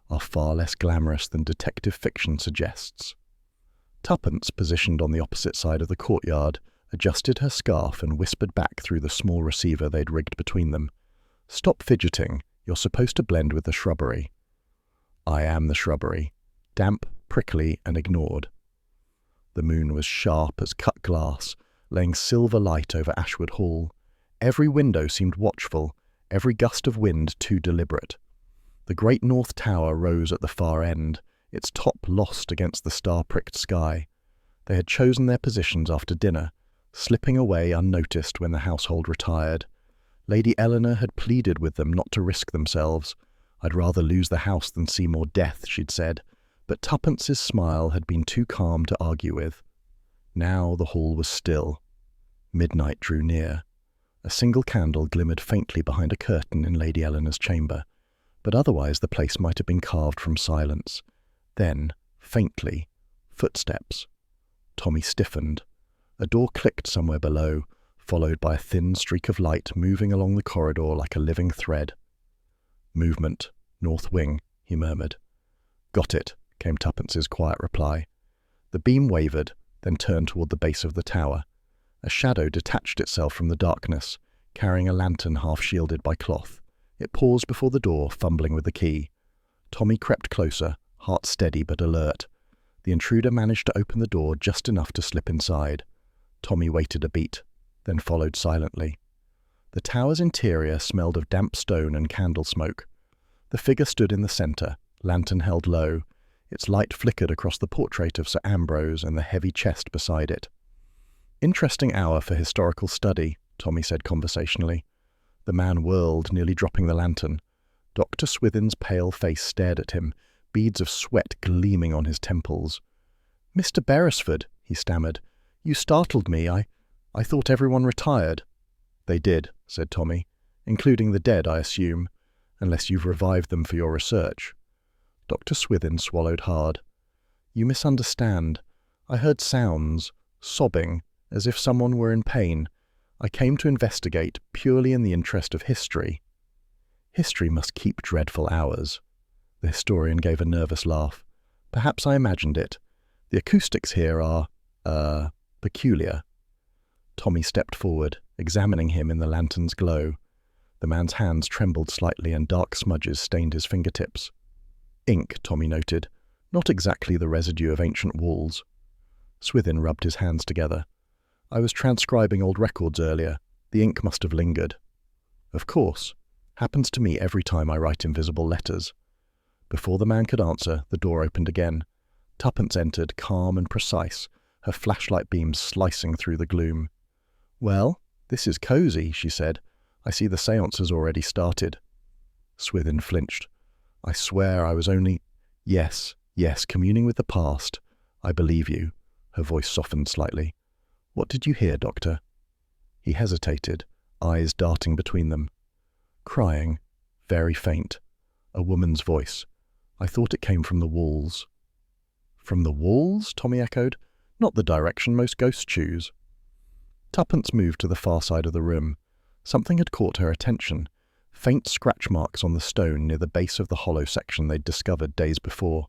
are far less glamorous than detective fiction suggests. Tuppence, positioned on the opposite side of the courtyard, adjusted her scarf and whispered back through the small receiver they'd rigged between them. "Stop fidgeting. You're supposed to blend with the shrubbery." "I am the shrubbery." Damp, prickly, and ignored. The moon was sharp as cut glass, laying silver light over Ashwood Hall. Every window seemed watchful, every gust of wind too deliberate. The great north tower rose at the far end, its top lost against the star-pricked sky. They had chosen their positions after dinner, slipping away unnoticed when the household retired. Lady Eleanor had pleaded with them not to risk themselves. "I'd rather lose the house than see more death," she'd said, but Tuppence's smile had been too calm to argue with. Now the hall was still. Midnight drew near. A single candle glimmered faintly behind a curtain in Lady Eleanor's chamber, but otherwise the place might have been carved from silence. Then, faintly, footsteps. Tommy stiffened. A door clicked somewhere below, followed by a thin streak of light moving along the corridor like a living thread. "Movement, north wing," he murmured. "Got it," came Tuppence's quiet reply. The beam wavered, then turned toward the base of the tower. A shadow detached itself from the darkness, carrying a lantern half-shielded by cloth. It paused before the door, fumbling with the key. Tommy crept closer, heart steady but alert. The intruder managed to open the door just enough to slip inside. Tommy waited a beat, then followed silently. The tower's interior smelled of damp stone and candle smoke. The figure stood in the centre, lantern held low. Its light flickered across the portrait of Sir Ambrose and the heavy chest beside it. "Interesting hour for historical study," Tommy said conversationally. The man whirled, nearly dropping the lantern. Dr. Swithin's pale face stared at him, beads of sweat gleaming on his temples. "Mr. Beresford," he stammered, "you startled me. I thought everyone retired." "They did," said Tommy. "Including the dead, I assume, unless you've revived them for your research." Dr. Swithin swallowed hard. "You misunderstand. I heard sounds, sobbing, as if someone were in pain. I came to investigate purely in the interest of history." "History must keep dreadful hours." The historian gave a nervous laugh. "Perhaps I imagined it. The acoustics here are, peculiar." Tommy stepped forward, examining him in the lantern's glow. The man's hands trembled slightly and dark smudges stained his fingertips. "Ink," Tommy noted. "Not exactly the residue of ancient walls." Swithin rubbed his hands together. "I was transcribing old records earlier. The ink must have lingered." "Of course. Happens to me every time I write invisible letters." Before the man could answer, the door opened again. Tuppence entered, calm and precise, her flashlight beams slicing through the gloom. "Well, this is cosy," she said. "I see the séance has already started." Swithin flinched. "I swear I was only—" Yes, communing with the past. I believe you." Her voice softened slightly. "What did you hear, Doctor?" He hesitated, eyes darting between them. "Crying. Very faint. A woman's voice. I thought it came from the walls." "From the walls?" Tommy echoed. "Not the direction most ghosts choose." Tuppence moved to the far side of the room. Something had caught her attention. Faint scratch marks on the stone near the base of the hollow section they'd discovered days before.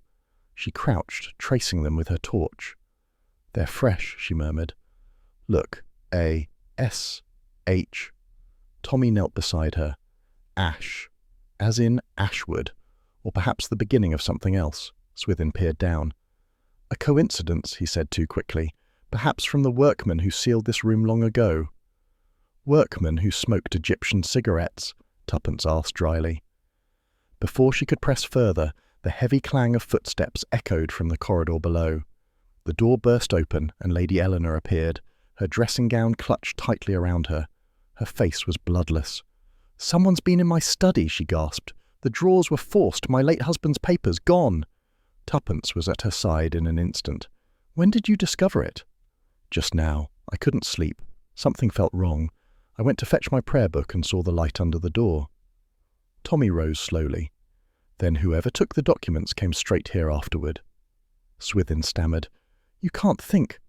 She crouched, tracing them with her torch. "They're fresh," she murmured. "Look, A-S-H." Tommy knelt beside her. "Ash. As in Ashwood. Or perhaps the beginning of something else." Swithin peered down. "A coincidence," he said too quickly. "Perhaps from the workmen who sealed this room long ago." "Workmen who smoked Egyptian cigarettes?" Tuppence asked dryly. Before she could press further, the heavy clang of footsteps echoed from the corridor below. The door burst open and Lady Eleanor appeared, her dressing gown clutched tightly around her. Her face was bloodless. "Someone's been in my study," she gasped. "The drawers were forced, my late husband's papers gone." Tuppence was at her side in an instant. "When did you discover it?" "Just now. I couldn't sleep. Something felt wrong. I went to fetch my prayer book and saw the light under the door." Tommy rose slowly. "Then whoever took the documents came straight here afterward." Swithin stammered. "You can't think.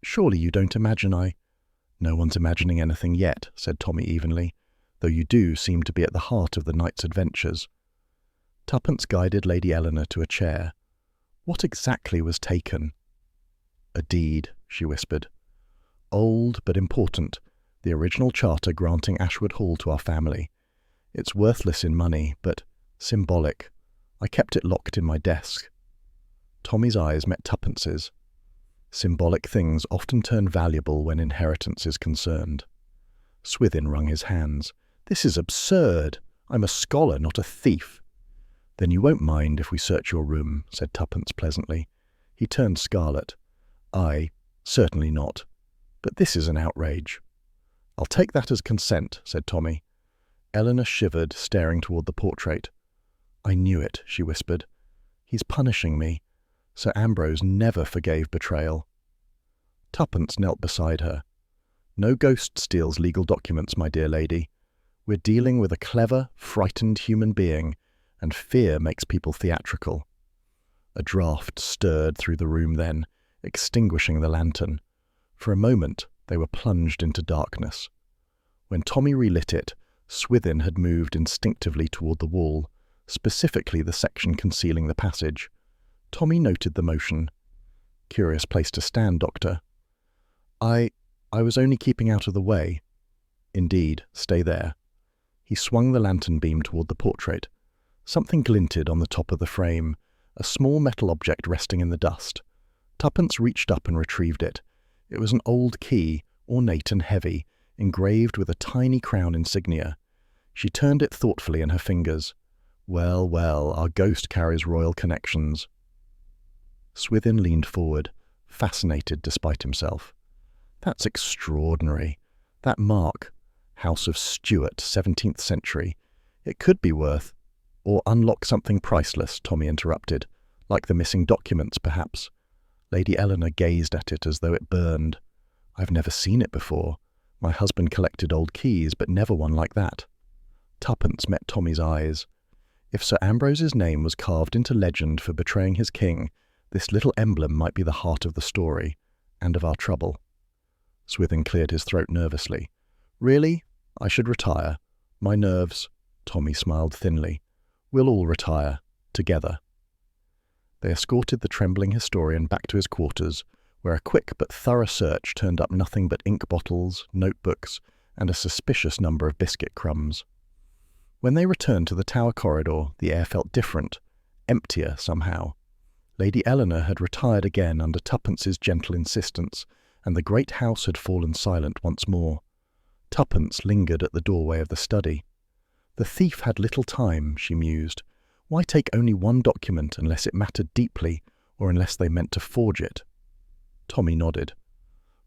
Surely you don't imagine I—" "No one's imagining anything yet," said Tommy evenly, "though you do seem to be at the heart of the night's adventures." Tuppence guided Lady Eleanor to a chair. "What exactly was taken?" "A deed," she whispered. "Old but important. The original charter granting Ashwood Hall to our family. It's worthless in money, but symbolic. I kept it locked in my desk. Tommy's eyes met Tuppence's. Symbolic things often turn valuable when inheritance is concerned. Swithin wrung his hands. This is absurd. I'm a scholar, not a thief. Then you won't mind if we search your room, said Tuppence pleasantly. He turned scarlet. Certainly not. But this is an outrage. I'll take that as consent, said Tommy. Eleanor shivered, staring toward the portrait. I knew it, she whispered. He's punishing me. Sir Ambrose never forgave betrayal. Tuppence knelt beside her. No ghost steals legal documents, my dear lady. We're dealing with a clever, frightened human being, and fear makes people theatrical. A draught stirred through the room then, extinguishing the lantern. For a moment, they were plunged into darkness. When Tommy relit it, Swithin had moved instinctively toward the wall, specifically the section concealing the passage. Tommy noted the motion. Curious place to stand, Doctor. I was only keeping out of the way. Indeed, stay there. He swung the lantern beam toward the portrait. Something glinted on the top of the frame, a small metal object resting in the dust. Tuppence reached up and retrieved it. It was an old key, ornate and heavy, engraved with a tiny crown insignia. She turned it thoughtfully in her fingers. Well, well, our ghost carries royal connections. Swithin leaned forward, fascinated despite himself. That's extraordinary. That mark, House of Stuart, 17th century. It could be worth, or unlock something priceless, Tommy interrupted, like the missing documents, perhaps. Lady Eleanor gazed at it as though it burned. I've never seen it before. My husband collected old keys, but never one like that. Tuppence met Tommy's eyes. If Sir Ambrose's name was carved into legend for betraying his king, this little emblem might be the heart of the story, and of our trouble. Swithin cleared his throat nervously. Really? I should retire. My nerves. Tommy smiled thinly. We'll all retire. Together. They escorted the trembling historian back to his quarters, where a quick but thorough search turned up nothing but ink bottles, notebooks, and a suspicious number of biscuit crumbs. When they returned to the tower corridor, the air felt different, emptier somehow. Lady Eleanor had retired again under Tuppence's gentle insistence, and the great house had fallen silent once more. Tuppence lingered at the doorway of the study. The thief had little time, she mused. Why take only one document unless it mattered deeply, or unless they meant to forge it? Tommy nodded.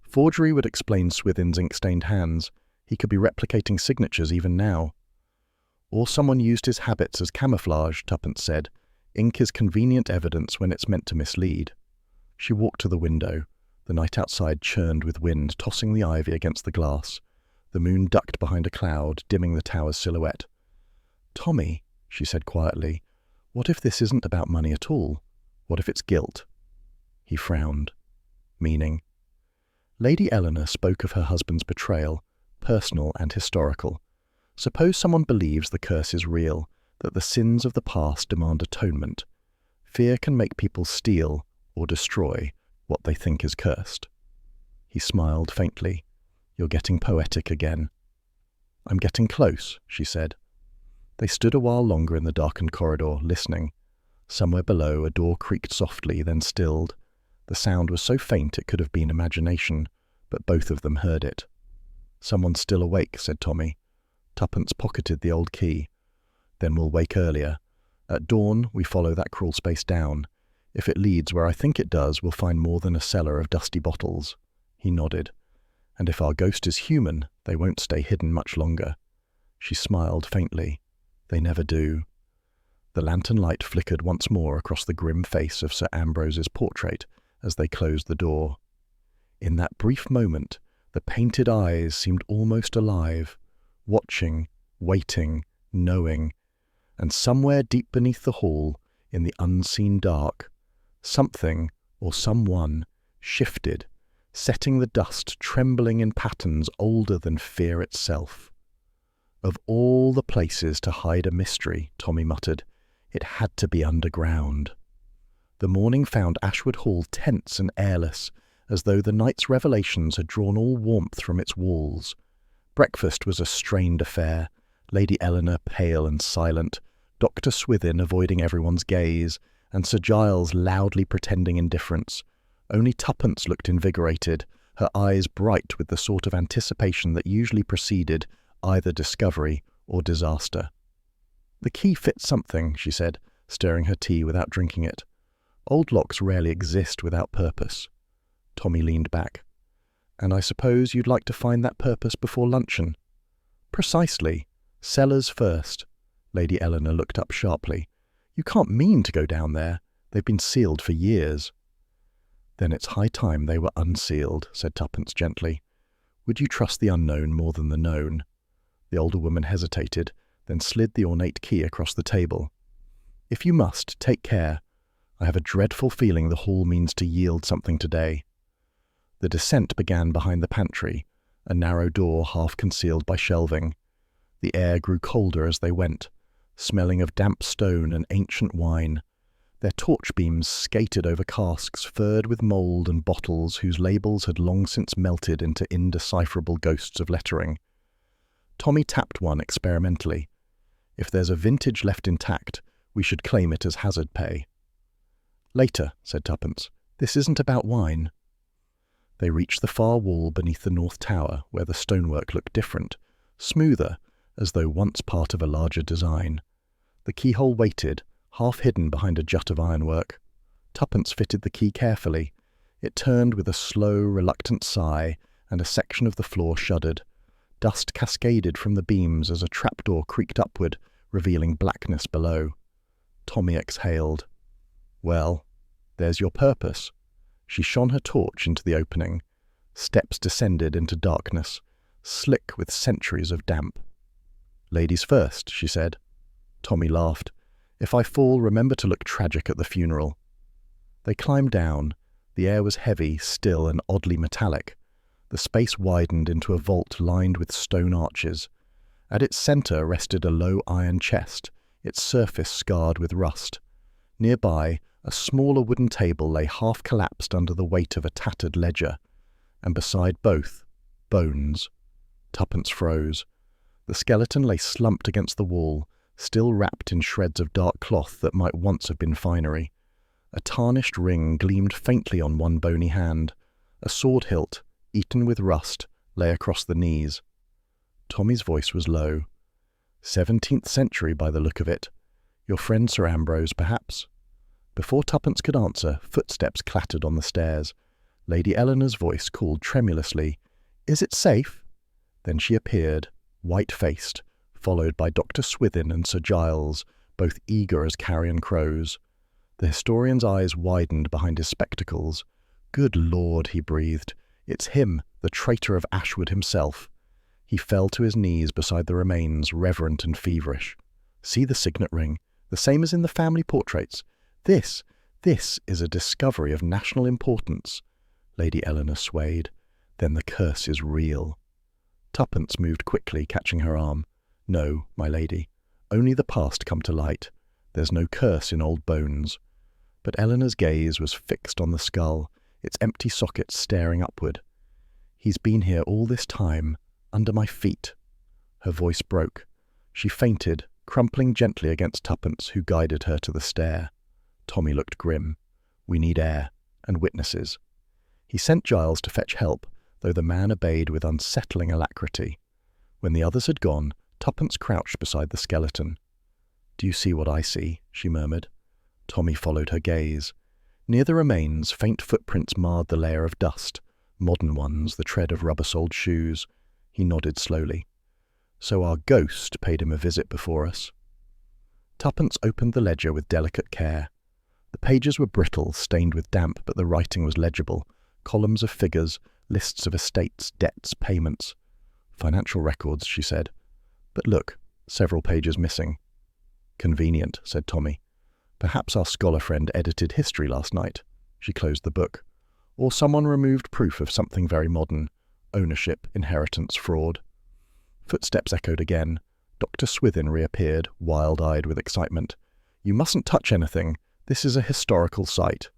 Forgery would explain Swithin's ink-stained hands. He could be replicating signatures even now. Or someone used his habits as camouflage, Tuppence said. Ink is convenient evidence when it's meant to mislead. She walked to the window. The night outside churned with wind, tossing the ivy against the glass. The moon ducked behind a cloud, dimming the tower's silhouette. Tommy, she said quietly, what if this isn't about money at all? What if it's guilt? He frowned. Meaning? Lady Eleanor spoke of her husband's betrayal, personal and historical. Suppose someone believes the curse is real, that the sins of the past demand atonement. Fear can make people steal or destroy what they think is cursed. He smiled faintly. You're getting poetic again. I'm getting close, she said. They stood a while longer in the darkened corridor, listening. Somewhere below, a door creaked softly, then stilled. The sound was so faint it could have been imagination, but both of them heard it. Someone's still awake, said Tommy. Tuppence pocketed the old key. Then we'll wake earlier. At dawn, we follow that crawl space down. If it leads where I think it does, we'll find more than a cellar of dusty bottles. He nodded. And if our ghost is human, they won't stay hidden much longer. She smiled faintly. They never do. The lantern light flickered once more across the grim face of Sir Ambrose's portrait as they closed the door. In that brief moment, the painted eyes seemed almost alive, watching, waiting, knowing, and somewhere deep beneath the hall, in the unseen dark, something or someone shifted, setting the dust trembling in patterns older than fear itself. Of all the places to hide a mystery, Tommy muttered, it had to be underground. The morning found Ashwood Hall tense and airless, as though the night's revelations had drawn all warmth from its walls. Breakfast was a strained affair, Lady Eleanor pale and silent, Dr. Swithin avoiding everyone's gaze, and Sir Giles loudly pretending indifference. Only Tuppence looked invigorated, her eyes bright with the sort of anticipation that usually preceded either discovery or disaster. "The key fits something," she said, stirring her tea without drinking it. "Old locks rarely exist without purpose." Tommy leaned back. "And I suppose you'd like to find that purpose before luncheon?" "Precisely. Cellars first." Lady Eleanor looked up sharply. "You can't mean to go down there. They've been sealed for years." "Then it's high time they were unsealed," said Tuppence gently. "Would you trust the unknown more than the known?" The older woman hesitated, then slid the ornate key across the table. "If you must, take care. I have a dreadful feeling the hall means to yield something today." The descent began behind the pantry, a narrow door half concealed by shelving. The air grew colder as they went, smelling of damp stone and ancient wine. Their torch beams skated over casks furred with mould and bottles whose labels had long since melted into indecipherable ghosts of lettering. Tommy tapped one experimentally. "If there's a vintage left intact, we should claim it as hazard pay." "Later," said Tuppence. "This isn't about wine." They reached the far wall beneath the north tower, where the stonework looked different, smoother, as though once part of a larger design. The keyhole waited, half hidden behind a jut of ironwork. Tuppence fitted the key carefully. It turned with a slow, reluctant sigh, and a section of the floor shuddered. Dust cascaded from the beams as a trapdoor creaked upward, revealing blackness below. Tommy exhaled. "Well, there's your purpose." She shone her torch into the opening. Steps descended into darkness, slick with centuries of damp. "Ladies first," she said. Tommy laughed. "If I fall, remember to look tragic at the funeral." They climbed down. The air was heavy, still, and oddly metallic. The space widened into a vault lined with stone arches. At its centre rested a low iron chest, its surface scarred with rust. Nearby, a smaller wooden table lay half collapsed under the weight of a tattered ledger, and beside both, bones. Tuppence froze. The skeleton lay slumped against the wall, still wrapped in shreds of dark cloth that might once have been finery. A tarnished ring gleamed faintly on one bony hand. A sword hilt, eaten with rust, lay across the knees. Tommy's voice was low. 17th century by the look of it. Your friend Sir Ambrose, perhaps? Before Tuppence could answer, footsteps clattered on the stairs. Lady Eleanor's voice called tremulously, "Is it safe?" Then she appeared, white-faced, followed by Dr. Swithin and Sir Giles, both eager as carrion crows. The historian's eyes widened behind his spectacles. "Good Lord," he breathed. "It's him, the traitor of Ashwood himself." He fell to his knees beside the remains, reverent and feverish. "See the signet ring, the same as in the family portraits. This is a discovery of national importance." Lady Eleanor swayed. "Then the curse is real." Tuppence moved quickly, catching her arm. "No, my lady. Only the past come to light. There's no curse in old bones." But Eleanor's gaze was fixed on the skull, its empty sockets staring upward. "He's been here all this time, under my feet." Her voice broke. She fainted, crumpling gently against Tuppence, who guided her to the stair. Tommy looked grim. "We need air, and witnesses." He sent Giles to fetch help, though the man obeyed with unsettling alacrity. When the others had gone, Tuppence crouched beside the skeleton. "Do you see what I see?" she murmured. Tommy followed her gaze. Near the remains, faint footprints marred the layer of dust, modern ones, the tread of rubber-soled shoes. He nodded slowly. "So our ghost paid him a visit before us." Tuppence opened the ledger with delicate care. The pages were brittle, stained with damp, but the writing was legible. Columns of figures, lists of estates, debts, payments. "Financial records," she said. "But look, several pages missing." "Convenient," said Tommy. "Perhaps our scholar friend edited history last night." She closed the book. "Or someone removed proof of something very modern. Ownership, inheritance, fraud." Footsteps echoed again. Dr. Swithin reappeared, wild-eyed with excitement. "You mustn't touch anything. This is a historical site."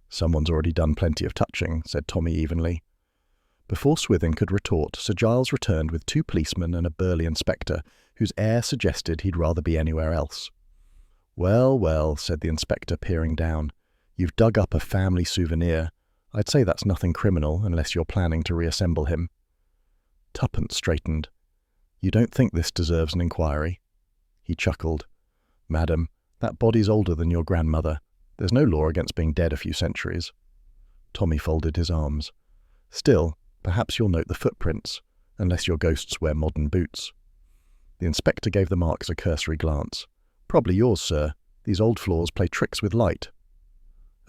"Someone's already done plenty of touching," said Tommy evenly. Before Swithin could retort, Sir Giles returned with 2 policemen and a burly inspector, whose air suggested he'd rather be anywhere else. "Well, well," said the inspector, peering down. "You've dug up a family souvenir. I'd say that's nothing criminal, unless you're planning to reassemble him." Tuppence straightened. "You don't think this deserves an inquiry?" He chuckled. "Madam, that body's older than your grandmother. There's no law against being dead a few centuries." Tommy folded his arms. "Still, perhaps you'll note the footprints, unless your ghosts wear modern boots." The inspector gave the marks a cursory glance. "Probably yours, sir. These old floors play tricks with light."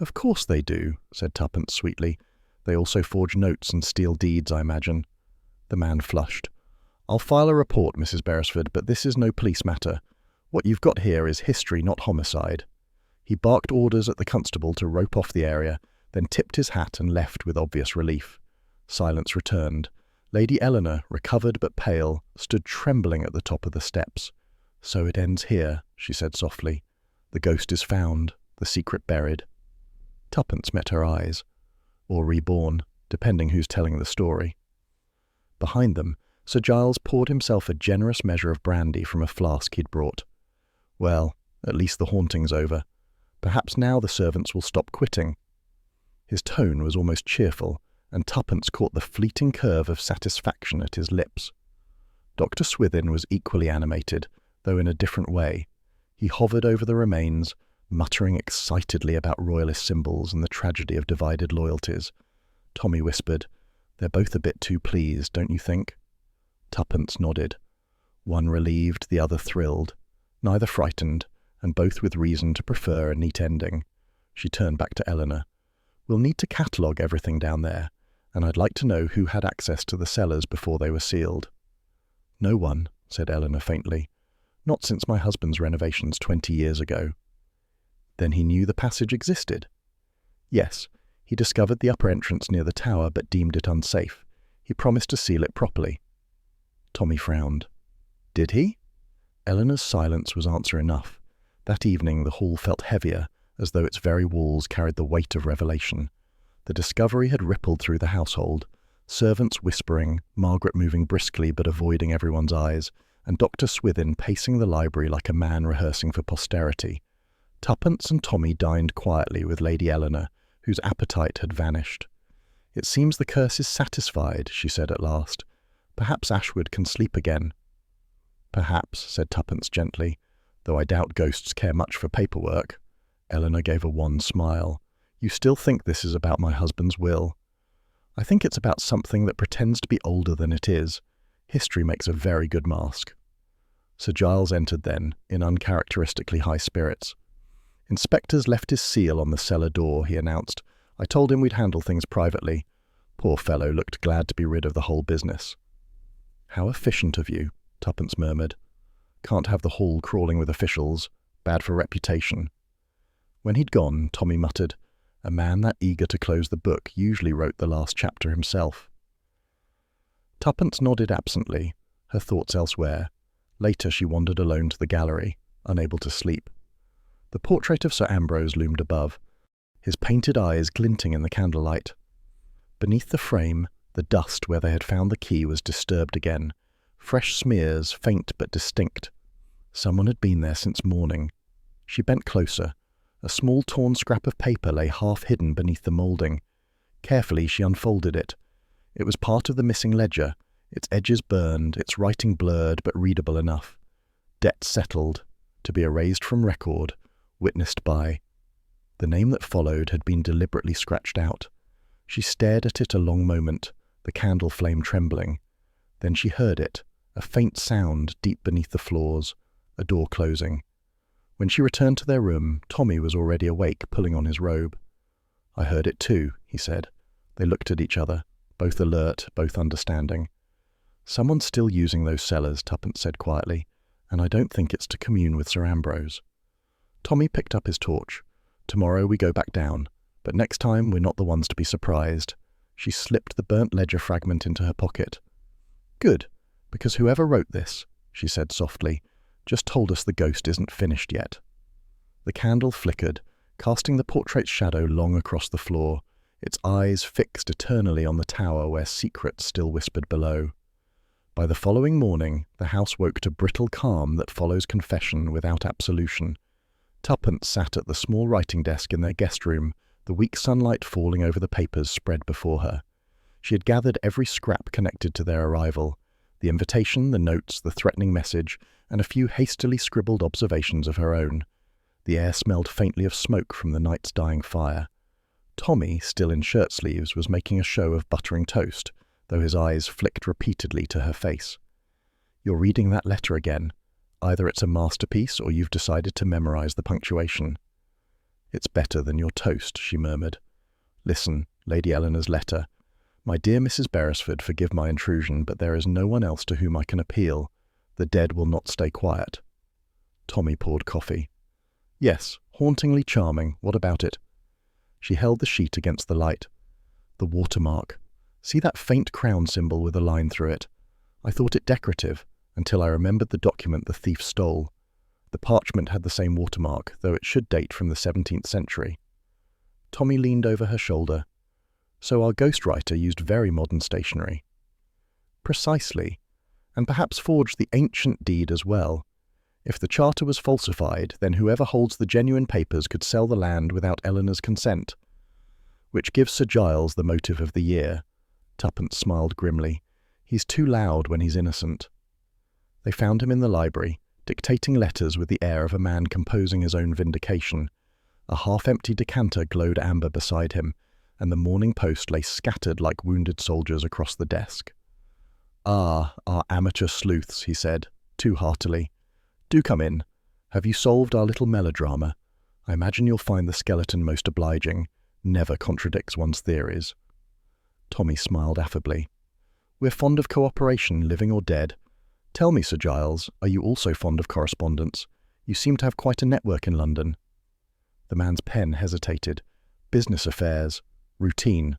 "Of course they do," said Tuppence sweetly. "They also forge notes and steal deeds, I imagine." The man flushed. "I'll file a report, Mrs. Beresford, but this is no police matter. What you've got here is history, not homicide." He barked orders at the constable to rope off the area, then tipped his hat and left with obvious relief. Silence returned. Lady Eleanor, recovered but pale, stood trembling at the top of the steps. "So it ends here," she said softly. "The ghost is found, the secret buried." Tuppence met her eyes. Or reborn, depending who's telling the story. Behind them, Sir Giles poured himself a generous measure of brandy from a flask he'd brought. "Well, at least the haunting's over. Perhaps now the servants will stop quitting." His tone was almost cheerful, and Tuppence caught the fleeting curve of satisfaction at his lips. Dr. Swithin was equally animated, though in a different way. He hovered over the remains, muttering excitedly about royalist symbols and the tragedy of divided loyalties. Tommy whispered, "They're both a bit too pleased, don't you think?" Tuppence nodded. One relieved, the other thrilled. Neither frightened, and both with reason to prefer a neat ending. She turned back to Eleanor. "We'll need to catalogue everything down there, and I'd like to know who had access to the cellars before they were sealed." "No one," said Eleanor faintly. "Not since my husband's renovations 20 years ago." "Then he knew the passage existed?" "Yes. He discovered the upper entrance near the tower, but deemed it unsafe. He promised to seal it properly." Tommy frowned. "Did he?" Eleanor's silence was answer enough. That evening the hall felt heavier, as though its very walls carried the weight of revelation. The discovery had rippled through the household, servants whispering, Margaret moving briskly but avoiding everyone's eyes, and Dr. Swithin pacing the library like a man rehearsing for posterity. Tuppence and Tommy dined quietly with Lady Eleanor, whose appetite had vanished. "It seems the curse is satisfied," she said at last. "Perhaps Ashwood can sleep again." "Perhaps," said Tuppence gently, "though I doubt ghosts care much for paperwork." Eleanor gave a wan smile. "You still think this is about my husband's will?" "I think it's about something that pretends to be older than it is. History makes a very good mask." Sir Giles entered then, in uncharacteristically high spirits. "Inspector's left his seal on the cellar door," he announced. "I told him we'd handle things privately." Poor fellow looked glad to be rid of the whole business. "How efficient of you," Tuppence murmured. "Can't have the hall crawling with officials. Bad for reputation." When he'd gone, Tommy muttered, "A man that eager to close the book usually wrote the last chapter himself." Tuppence nodded absently, her thoughts elsewhere. Later she wandered alone to the gallery, unable to sleep. The portrait of Sir Ambrose loomed above, his painted eyes glinting in the candlelight. Beneath the frame, the dust where they had found the key was disturbed again, fresh smears, faint but distinct. Someone had been there since morning. She bent closer. A small torn scrap of paper lay half hidden beneath the moulding. Carefully she unfolded it. It was part of the missing ledger, its edges burned, its writing blurred but readable enough. Debt settled, to be erased from record, witnessed by. The name that followed had been deliberately scratched out. She stared at it a long moment, the candle flame trembling. Then she heard it, a faint sound deep beneath the floors, a door closing. When she returned to their room, Tommy was already awake, pulling on his robe. "I heard it too," he said. They looked at each other, both alert, both understanding. "Someone's still using those cellars," Tuppence said quietly, "and I don't think it's to commune with Sir Ambrose." Tommy picked up his torch. "Tomorrow we go back down, but next time we're not the ones to be surprised." She slipped the burnt ledger fragment into her pocket. "Good, because whoever wrote this," she said softly, "just told us the ghost isn't finished yet." The candle flickered, casting the portrait's shadow long across the floor, its eyes fixed eternally on the tower where secrets still whispered below. By the following morning, the house woke to brittle calm that follows confession without absolution. Tuppence sat at the small writing desk in their guest room, the weak sunlight falling over the papers spread before her. She had gathered every scrap connected to their arrival, the invitation, the notes, the threatening message, and a few hastily scribbled observations of her own. The air smelled faintly of smoke from the night's dying fire. Tommy, still in shirt-sleeves, was making a show of buttering toast, though his eyes flicked repeatedly to her face. "You're reading that letter again. Either it's a masterpiece or you've decided to memorize the punctuation." "It's better than your toast," she murmured. "Listen, Lady Eleanor's letter. My dear Mrs. Beresford, forgive my intrusion, but there is no one else to whom I can appeal. The dead will not stay quiet." Tommy poured coffee. "Yes, hauntingly charming. What about it?" She held the sheet against the light. "The watermark. See that faint crown symbol with a line through it? I thought it decorative, until I remembered the document the thief stole. The parchment had the same watermark, though it should date from the 17th century. Tommy leaned over her shoulder. "So our ghostwriter used very modern stationery." "Precisely, and perhaps forged the ancient deed as well. If the charter was falsified, then whoever holds the genuine papers could sell the land without Eleanor's consent. Which gives Sir Giles the motive of the year." Tuppence smiled grimly. "He's too loud when he's innocent." They found him in the library, dictating letters with the air of a man composing his own vindication. A half-empty decanter glowed amber beside him, and the Morning Post lay scattered like wounded soldiers across the desk. "Ah, our amateur sleuths," he said, too heartily. "Do come in. Have you solved our little melodrama? I imagine you'll find the skeleton most obliging. Never contradicts one's theories." Tommy smiled affably. "We're fond of cooperation, living or dead. Tell me, Sir Giles, are you also fond of correspondence? You seem to have quite a network in London." The man's pen hesitated. "Business affairs. Routine."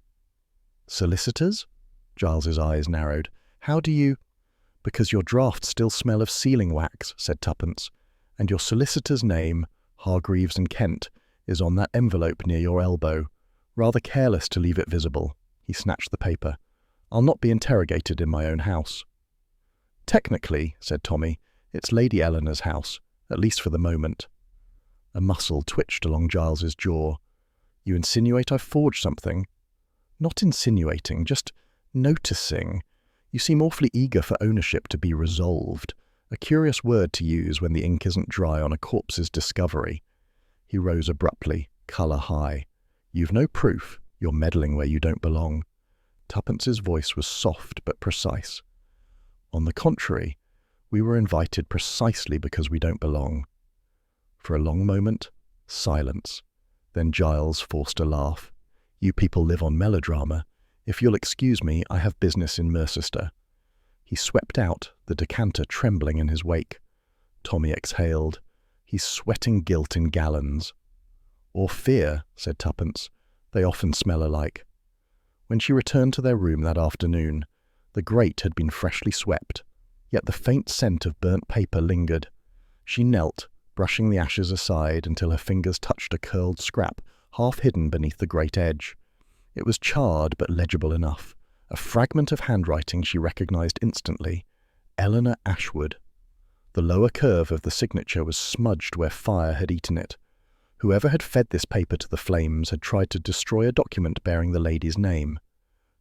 "Solicitors?" Giles's eyes narrowed. "How do you—" "Because your drafts still smell of sealing wax," said Tuppence, "and your solicitor's name, Hargreaves and Kent, is on that envelope near your elbow. Rather careless to leave it visible." He snatched the paper. "I'll not be interrogated in my own house." "Technically," said Tommy, "it's Lady Eleanor's house, at least for the moment." A muscle twitched along Giles's jaw. "You insinuate I've forged something?" "Not insinuating, just noticing. You seem awfully eager for ownership to be resolved. A curious word to use when the ink isn't dry on a corpse's discovery." He rose abruptly, colour high. "You've no proof. You're meddling where you don't belong." Tuppence's voice was soft but precise. "On the contrary, we were invited precisely because we don't belong." For a long moment, silence. Then Giles forced a laugh. "You people live on melodrama. If you'll excuse me, I have business in Mercester." He swept out, the decanter trembling in his wake. Tommy exhaled. "He's sweating guilt in gallons." "Or fear," said Tuppence. "They often smell alike." When she returned to their room that afternoon, the grate had been freshly swept, yet the faint scent of burnt paper lingered. She knelt, brushing the ashes aside until her fingers touched a curled scrap, half hidden beneath the grate edge. It was charred but legible enough, a fragment of handwriting she recognized instantly. Eleanor Ashwood. The lower curve of the signature was smudged where fire had eaten it. Whoever had fed this paper to the flames had tried to destroy a document bearing the lady's name.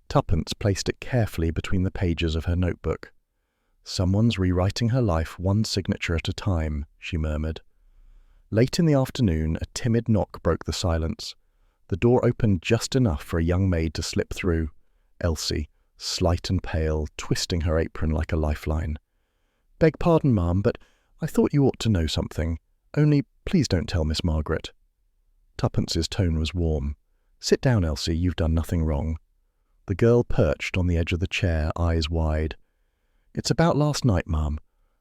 Tuppence placed it carefully between the pages of her notebook. "Someone's rewriting her life one signature at a time," she murmured. Late in the afternoon, a timid knock broke the silence. The door opened just enough for a young maid to slip through. Elsie, slight and pale, twisting her apron like a lifeline. "Beg pardon, ma'am, but I thought you ought to know something. Only, please don't tell Miss Margaret." Tuppence's tone was warm. "Sit down, Elsie, you've done nothing wrong." The girl perched on the edge of the chair, eyes wide. "It's about last night, ma'am.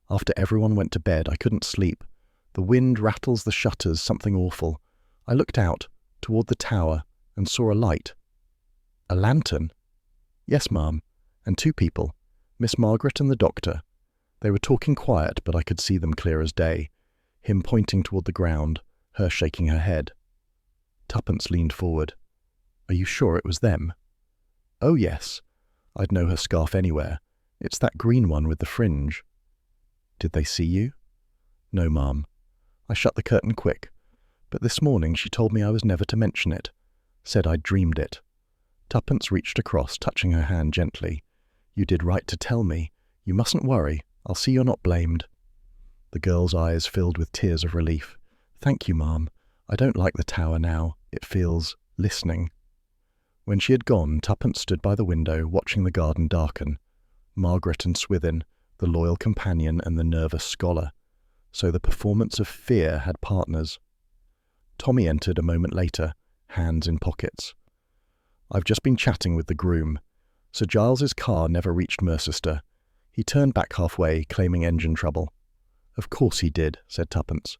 After everyone went to bed, I couldn't sleep. The wind rattles the shutters, something awful. I looked out, toward the tower, and saw a light." "A lantern?" "Yes, ma'am, and two people, Miss Margaret and the doctor. They were talking quiet, but I could see them clear as day. Him pointing toward the ground, her shaking her head." Tuppence leaned forward. "Are you sure it was them?" "Oh, yes. I'd know her scarf anywhere. It's that green one with the fringe. Did they see you? No, ma'am. I shut the curtain quick, but this morning she told me I was never to mention it, said I'd dreamed it. Tuppence reached across, touching her hand gently. You did right to tell me. You mustn't worry. I'll see you're not blamed. The girl's eyes filled with tears of relief. Thank you, ma'am. I don't like the tower now. It feels listening. When she had gone, Tuppence stood by the window, watching the garden darken. Margaret and Swithin, the loyal companion and the nervous scholar. So the performance of fear had partners. Tommy entered a moment later, hands in pockets. I've just been chatting with the groom. Sir Giles's car never reached Mercester. He turned back halfway, claiming engine trouble. Of course he did, said Tuppence.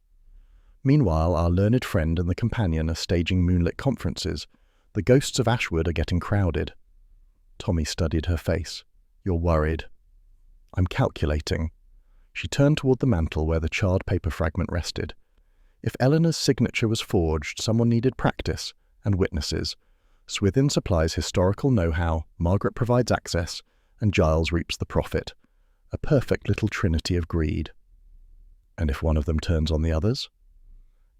Meanwhile, our learned friend and the companion are staging moonlit conferences. The ghosts of Ashwood are getting crowded. Tommy studied her face. You're worried. I'm calculating. She turned toward the mantel where the charred paper fragment rested. If Eleanor's signature was forged, someone needed practice and witnesses. Swithin supplies historical know-how, Margaret provides access, and Giles reaps the profit. A perfect little trinity of greed. And if one of them turns on the others?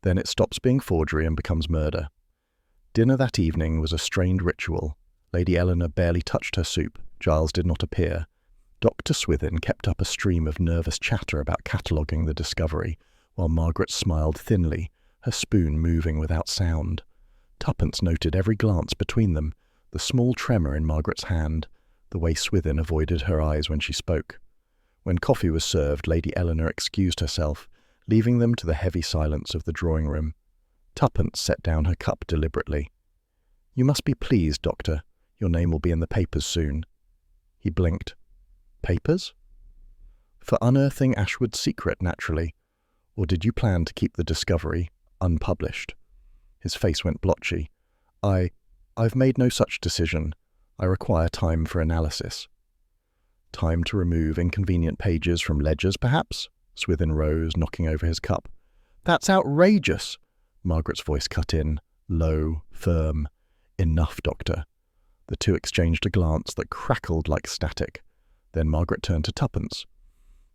Then it stops being forgery and becomes murder. Dinner that evening was a strained ritual. Lady Eleanor barely touched her soup. Giles did not appear. Dr. Swithin kept up a stream of nervous chatter about cataloguing the discovery, while Margaret smiled thinly, her spoon moving without sound. Tuppence noted every glance between them, the small tremor in Margaret's hand, the way Swithin avoided her eyes when she spoke. When coffee was served, Lady Eleanor excused herself, leaving them to the heavy silence of the drawing-room. Tuppence set down her cup deliberately. You must be pleased, Doctor. Your name will be in the papers soon. He blinked. Papers? For unearthing Ashwood's secret, naturally. Or did you plan to keep the discovery unpublished? His face went blotchy. I've made no such decision. I require time for analysis. Time to remove inconvenient pages from ledgers, perhaps? Swithin rose, knocking over his cup. That's outrageous! Margaret's voice cut in, low, firm. Enough, Doctor. The two exchanged a glance that crackled like static. Then Margaret turned to Tuppence.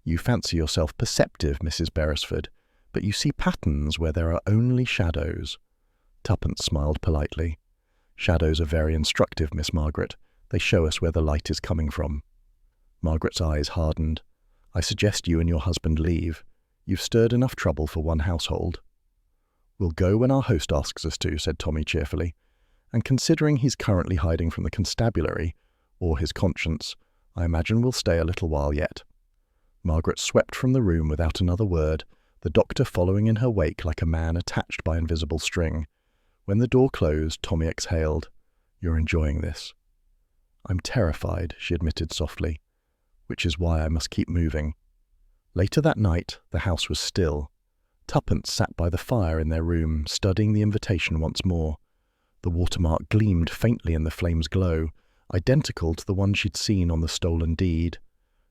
You fancy yourself perceptive, Mrs. Beresford, but you see patterns where there are only shadows. Tuppence smiled politely. Shadows are very instructive, Miss Margaret. They show us where the light is coming from. Margaret's eyes hardened. I suggest you and your husband leave. You've stirred enough trouble for one household. We'll go when our host asks us to, said Tommy cheerfully. And considering he's currently hiding from the constabulary, or his conscience, I imagine we'll stay a little while yet. Margaret swept from the room without another word, the doctor following in her wake like a man attached by invisible string. When the door closed, Tommy exhaled. You're enjoying this. I'm terrified, she admitted softly, which is why I must keep moving. Later that night, the house was still. Tuppence sat by the fire in their room, studying the invitation once more. The watermark gleamed faintly in the flame's glow, identical to the one she'd seen on the stolen deed.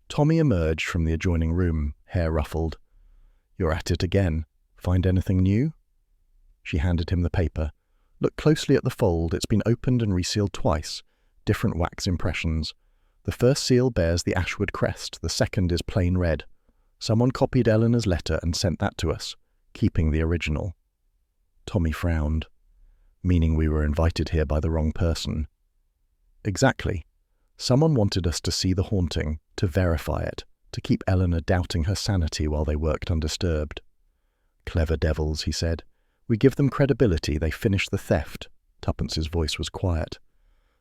Tommy emerged from the adjoining room, hair ruffled. You're at it again. Find anything new? She handed him the paper. Look closely at the fold. It's been opened and resealed twice. Different wax impressions. The first seal bears the Ashwood crest. The second is plain red. Someone copied Eleanor's letter and sent that to us, keeping the original. Tommy frowned. Meaning we were invited here by the wrong person. Exactly. Someone wanted us to see the haunting, to verify it, to keep Eleanor doubting her sanity while they worked undisturbed. Clever devils, he said. We give them credibility, they finish the theft. Tuppence's voice was quiet.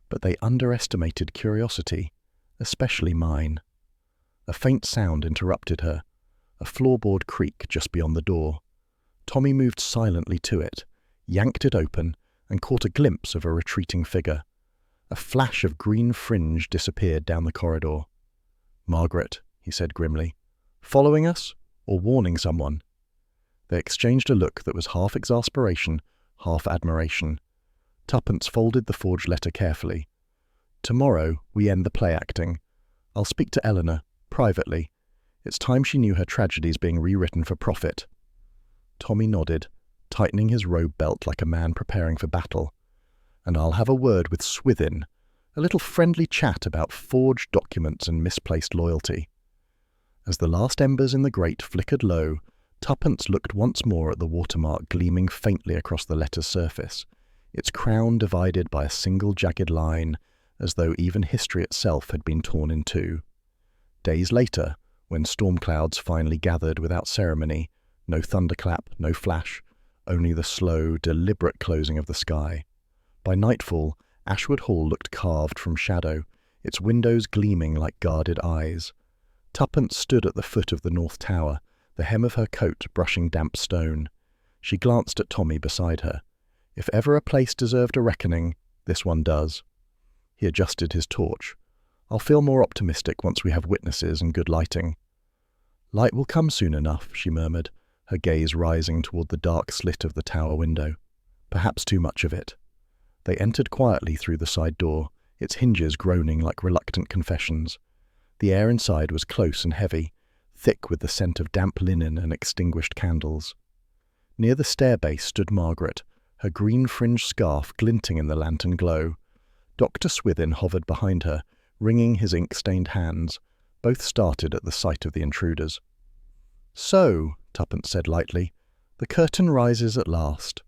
But they underestimated curiosity, especially mine. A faint sound interrupted her, a floorboard creak just beyond the door. Tommy moved silently to it, yanked it open, and caught a glimpse of a retreating figure. A flash of green fringe disappeared down the corridor. Margaret, he said grimly, following us or warning someone? They exchanged a look that was half exasperation, half admiration. Tuppence folded the forged letter carefully. Tomorrow we end the play acting. I'll speak to Eleanor, privately. It's time she knew her tragedy's being rewritten for profit. Tommy nodded, tightening his robe belt like a man preparing for battle. And I'll have a word with Swithin. A little friendly chat about forged documents and misplaced loyalty. As the last embers in the grate flickered low, Tuppence looked once more at the watermark gleaming faintly across the letter's surface, its crown divided by a single jagged line, as though even history itself had been torn in two. Days later, when storm clouds finally gathered without ceremony, no thunderclap, no flash, only the slow, deliberate closing of the sky. By nightfall, Ashwood Hall looked carved from shadow, its windows gleaming like guarded eyes. Tuppence stood at the foot of the north tower, the hem of her coat brushing damp stone. She glanced at Tommy beside her. If ever a place deserved a reckoning, this one does. He adjusted his torch. I'll feel more optimistic once we have witnesses and good lighting. Light will come soon enough, she murmured, her gaze rising toward the dark slit of the tower window. Perhaps too much of it. They entered quietly through the side door, its hinges groaning like reluctant confessions. The air inside was close and heavy, thick with the scent of damp linen and extinguished candles. Near the stair-base stood Margaret, her green-fringed scarf glinting in the lantern glow. Dr. Swithin hovered behind her, wringing his ink-stained hands. Both started at the sight of the intruders. "So," Tuppence said lightly, "the curtain rises at last."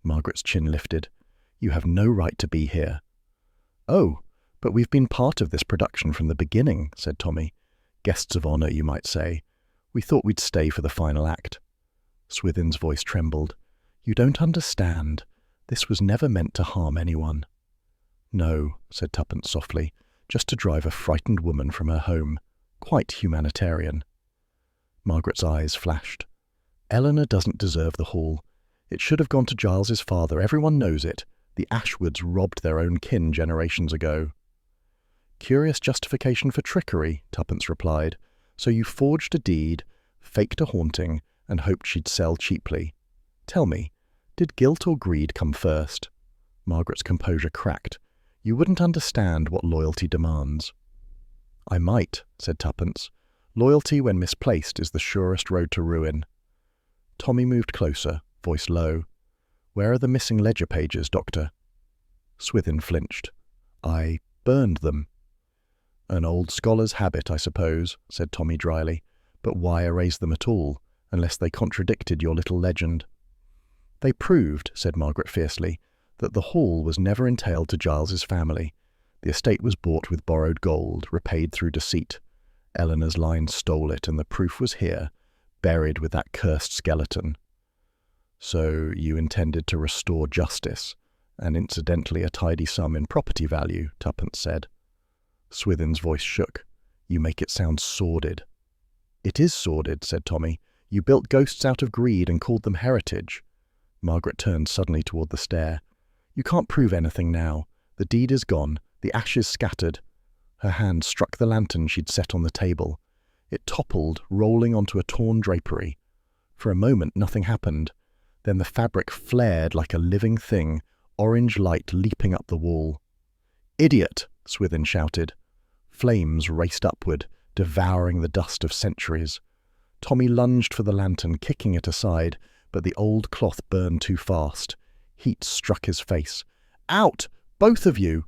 Margaret's chin lifted. "You have no right to be here." "Oh, but we've been part of this production from the beginning," said Tommy. "Guests of honour, you might say. We thought we'd stay for the final act." Swithin's voice trembled. "You don't understand. This was never meant to harm anyone." "No," said Tuppence softly, "just to drive a frightened woman from her home. Quite humanitarian." Margaret's eyes flashed. "Eleanor doesn't deserve the hall. It should have gone to Giles's father. Everyone knows it. The Ashwoods robbed their own kin generations ago." "Curious justification for trickery," Tuppence replied. "So you forged a deed, faked a haunting, and hoped she'd sell cheaply. Tell me, did guilt or greed come first?" Margaret's composure cracked. "You wouldn't understand what loyalty demands." "I might," said Tuppence. "Loyalty, when misplaced, is the surest road to ruin." Tommy moved closer, voice low. "Where are the missing ledger pages, Doctor?" Swithin flinched. "I burned them." "An old scholar's habit, I suppose," said Tommy dryly. "But why erase them at all, unless they contradicted your little legend?" "They proved," said Margaret fiercely, "that the hall was never entailed to Giles's family. The estate was bought with borrowed gold, repaid through deceit. Eleanor's line stole it, and the proof was here, buried with that cursed skeleton." "So you intended to restore justice, and incidentally a tidy sum in property value," Tuppence said. Swithin's voice shook. "You make it sound sordid." "It is sordid," said Tommy. "You built ghosts out of greed and called them heritage." Margaret turned suddenly toward the stair. "You can't prove anything now. The deed is gone, the ashes scattered." Her hand struck the lantern she'd set on the table. It toppled, rolling onto a torn drapery. For a moment nothing happened. Then the fabric flared like a living thing, orange light leaping up the wall. "Idiot!" Swithin shouted. Flames raced upward, devouring the dust of centuries. Tommy lunged for the lantern, kicking it aside, but the old cloth burned too fast. Heat struck his face. "Out! Both of you!"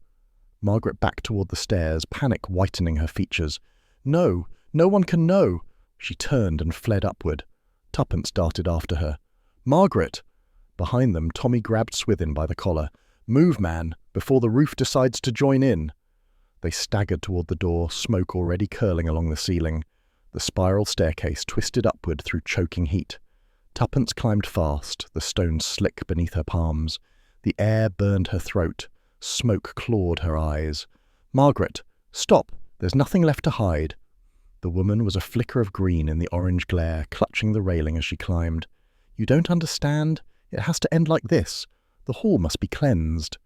Margaret backed toward the stairs, panic whitening her features. "No! No one can know!" She turned and fled upward. Tuppence darted after her. "Margaret!" Behind them, Tommy grabbed Swithin by the collar. "Move, man, before the roof decides to join in." They staggered toward the door, smoke already curling along the ceiling. The spiral staircase twisted upward through choking heat. Tuppence climbed fast, the stones slick beneath her palms. The air burned her throat. Smoke clawed her eyes. "Margaret, stop! There's nothing left to hide." The woman was a flicker of green in the orange glare, clutching the railing as she climbed. "You don't understand? It has to end like this. The hall must be cleansed."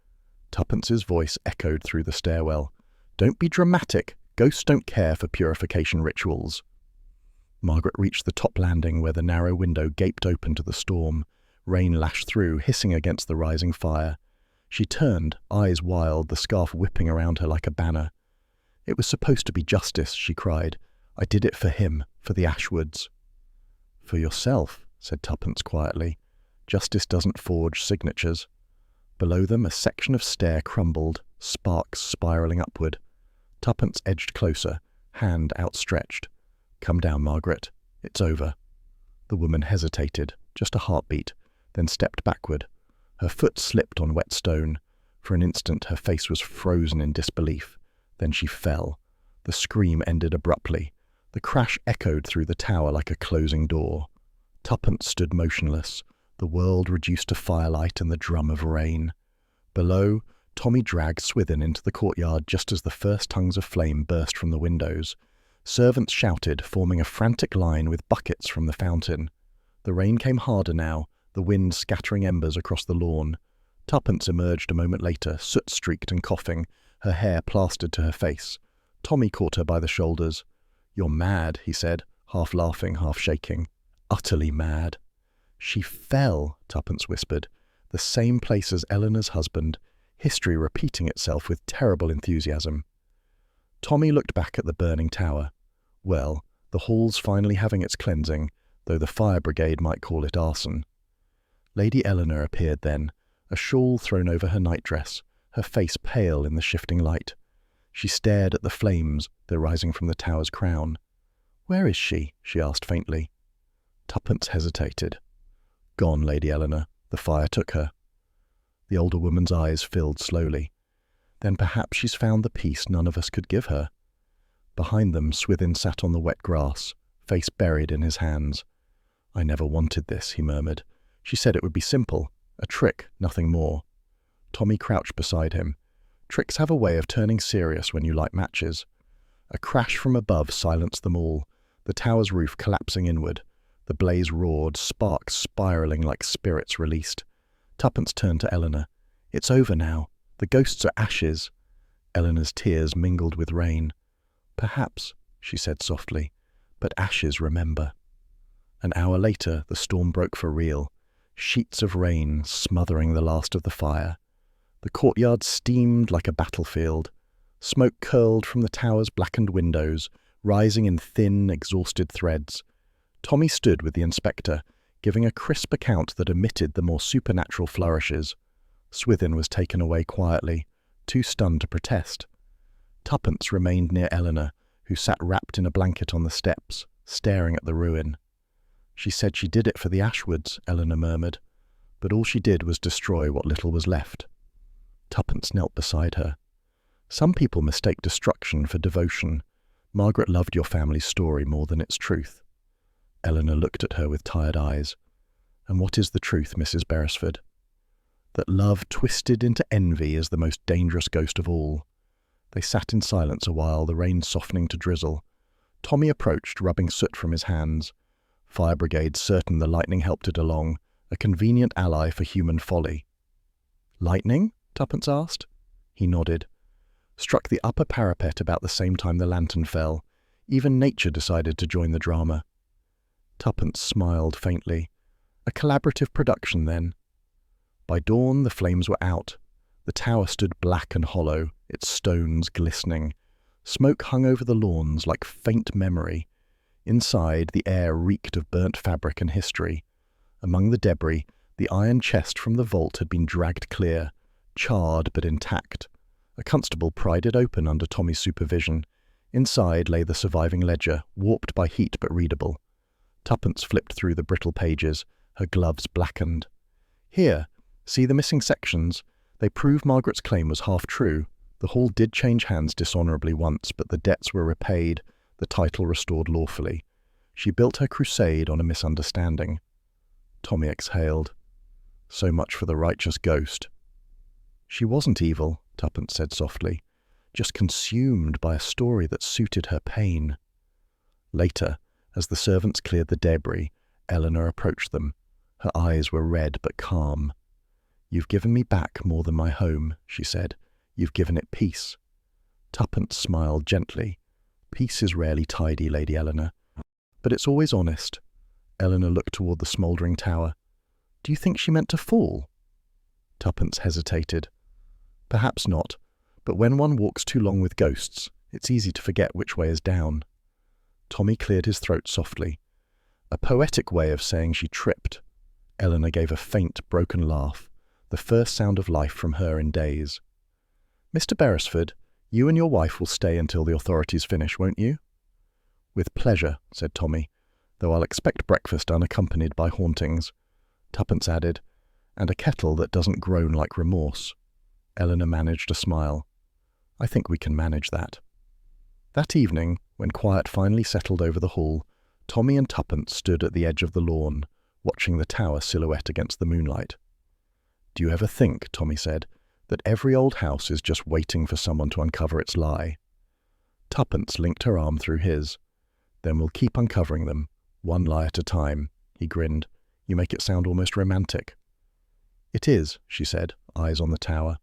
Tuppence's voice echoed through the stairwell. "Don't be dramatic. Ghosts don't care for purification rituals." Margaret reached the top landing where the narrow window gaped open to the storm. Rain lashed through, hissing against the rising fire. She turned, eyes wild, the scarf whipping around her like a banner. "It was supposed to be justice," she cried. "I did it for him, for the Ashwoods." "For yourself," said Tuppence quietly. "Justice doesn't forge signatures." Below them, a section of stair crumbled, sparks spiraling upward. Tuppence edged closer, hand outstretched. "Come down, Margaret. It's over." The woman hesitated, just a heartbeat, then stepped backward. Her foot slipped on wet stone. For an instant her face was frozen in disbelief. Then she fell. The scream ended abruptly. The crash echoed through the tower like a closing door. Tuppence stood motionless, the world reduced to firelight and the drum of rain. Below, Tommy dragged Swithin into the courtyard just as the first tongues of flame burst from the windows. Servants shouted, forming a frantic line with buckets from the fountain. The rain came harder now, the wind scattering embers across the lawn. Tuppence emerged a moment later, soot-streaked and coughing, her hair plastered to her face. Tommy caught her by the shoulders. "You're mad," he said, half laughing, half shaking. "Utterly mad." "She fell," Tuppence whispered. "The same place as Eleanor's husband, history repeating itself with terrible enthusiasm." Tommy looked back at the burning tower. Well, the hall's finally having its cleansing, though the fire brigade might call it arson. Lady Eleanor appeared then, a shawl thrown over her nightdress, her face pale in the shifting light. She stared at the flames, that rising from the tower's crown. "Where is she?" she asked faintly. Tuppence hesitated. "Gone, Lady Eleanor. The fire took her." The older woman's eyes filled slowly. "Then perhaps she's found the peace none of us could give her." Behind them, Swithin sat on the wet grass, face buried in his hands. "I never wanted this," he murmured. "She said it would be simple, a trick, nothing more." Tommy crouched beside him. Tricks have a way of turning serious when you light matches. A crash from above silenced them all, the tower's roof collapsing inward. The blaze roared, sparks spiraling like spirits released. Tuppence turned to Eleanor. "It's over now. The ghosts are ashes." Eleanor's tears mingled with rain. "Perhaps," she said softly, "but ashes remember." An hour later, the storm broke for real. Sheets of rain smothering the last of the fire. The courtyard steamed like a battlefield. Smoke curled from the tower's blackened windows, rising in thin, exhausted threads. Tommy stood with the inspector, giving a crisp account that omitted the more supernatural flourishes. Swithin was taken away quietly, too stunned to protest. Tuppence remained near Eleanor, who sat wrapped in a blanket on the steps, staring at the ruin. "She said she did it for the Ashwoods," Eleanor murmured, "but all she did was destroy what little was left." Tuppence knelt beside her. "Some people mistake destruction for devotion. Margaret loved your family's story more than its truth." Eleanor looked at her with tired eyes. "And what is the truth, Mrs. Beresford?" "That love twisted into envy is the most dangerous ghost of all." They sat in silence a while, the rain softening to drizzle. Tommy approached, rubbing soot from his hands. Fire brigade certain the lightning helped it along, a convenient ally for human folly. "Lightning?" Tuppence asked. He nodded. "Struck the upper parapet about the same time the lantern fell. Even nature decided to join the drama." Tuppence smiled faintly. "A collaborative production, then." By dawn the flames were out. The tower stood black and hollow, its stones glistening. Smoke hung over the lawns like faint memory. Inside, the air reeked of burnt fabric and history. Among the debris, the iron chest from the vault had been dragged clear, charred but intact. A constable pried it open under Tommy's supervision. Inside lay the surviving ledger, warped by heat but readable. Tuppence flipped through the brittle pages, her gloves blackened. "Here, see the missing sections? They prove Margaret's claim was half true. The hall did change hands dishonourably once, but the debts were repaid, the title restored lawfully. She built her crusade on a misunderstanding." Tommy exhaled. "So much for the righteous ghost." "She wasn't evil," Tuppence said softly, "just consumed by a story that suited her pain." Later, as the servants cleared the debris, Eleanor approached them. Her eyes were red but calm. "You've given me back more than my home," she said. "You've given it peace." Tuppence smiled gently. "Peace is rarely tidy, Lady Eleanor, but it's always honest." Eleanor looked toward the smouldering tower. "Do you think she meant to fall?" Tuppence hesitated. "Perhaps not, but when one walks too long with ghosts, it's easy to forget which way is down." Tommy cleared his throat softly. "A poetic way of saying she tripped." Eleanor gave a faint, broken laugh, the first sound of life from her in days. Mr. Beresford, you and your wife will stay until the authorities finish, won't you? With pleasure, said Tommy, though I'll expect breakfast unaccompanied by hauntings. Tuppence added, and a kettle that doesn't groan like remorse. Eleanor managed a smile. I think we can manage that. That evening, when quiet finally settled over the hall, Tommy and Tuppence stood at the edge of the lawn, watching the tower silhouette against the moonlight. Do you ever think, Tommy said, that every old house is just waiting for someone to uncover its lie? Tuppence linked her arm through his. Then we'll keep uncovering them, one lie at a time, he grinned. You make it sound almost romantic. It is, she said, eyes on the tower.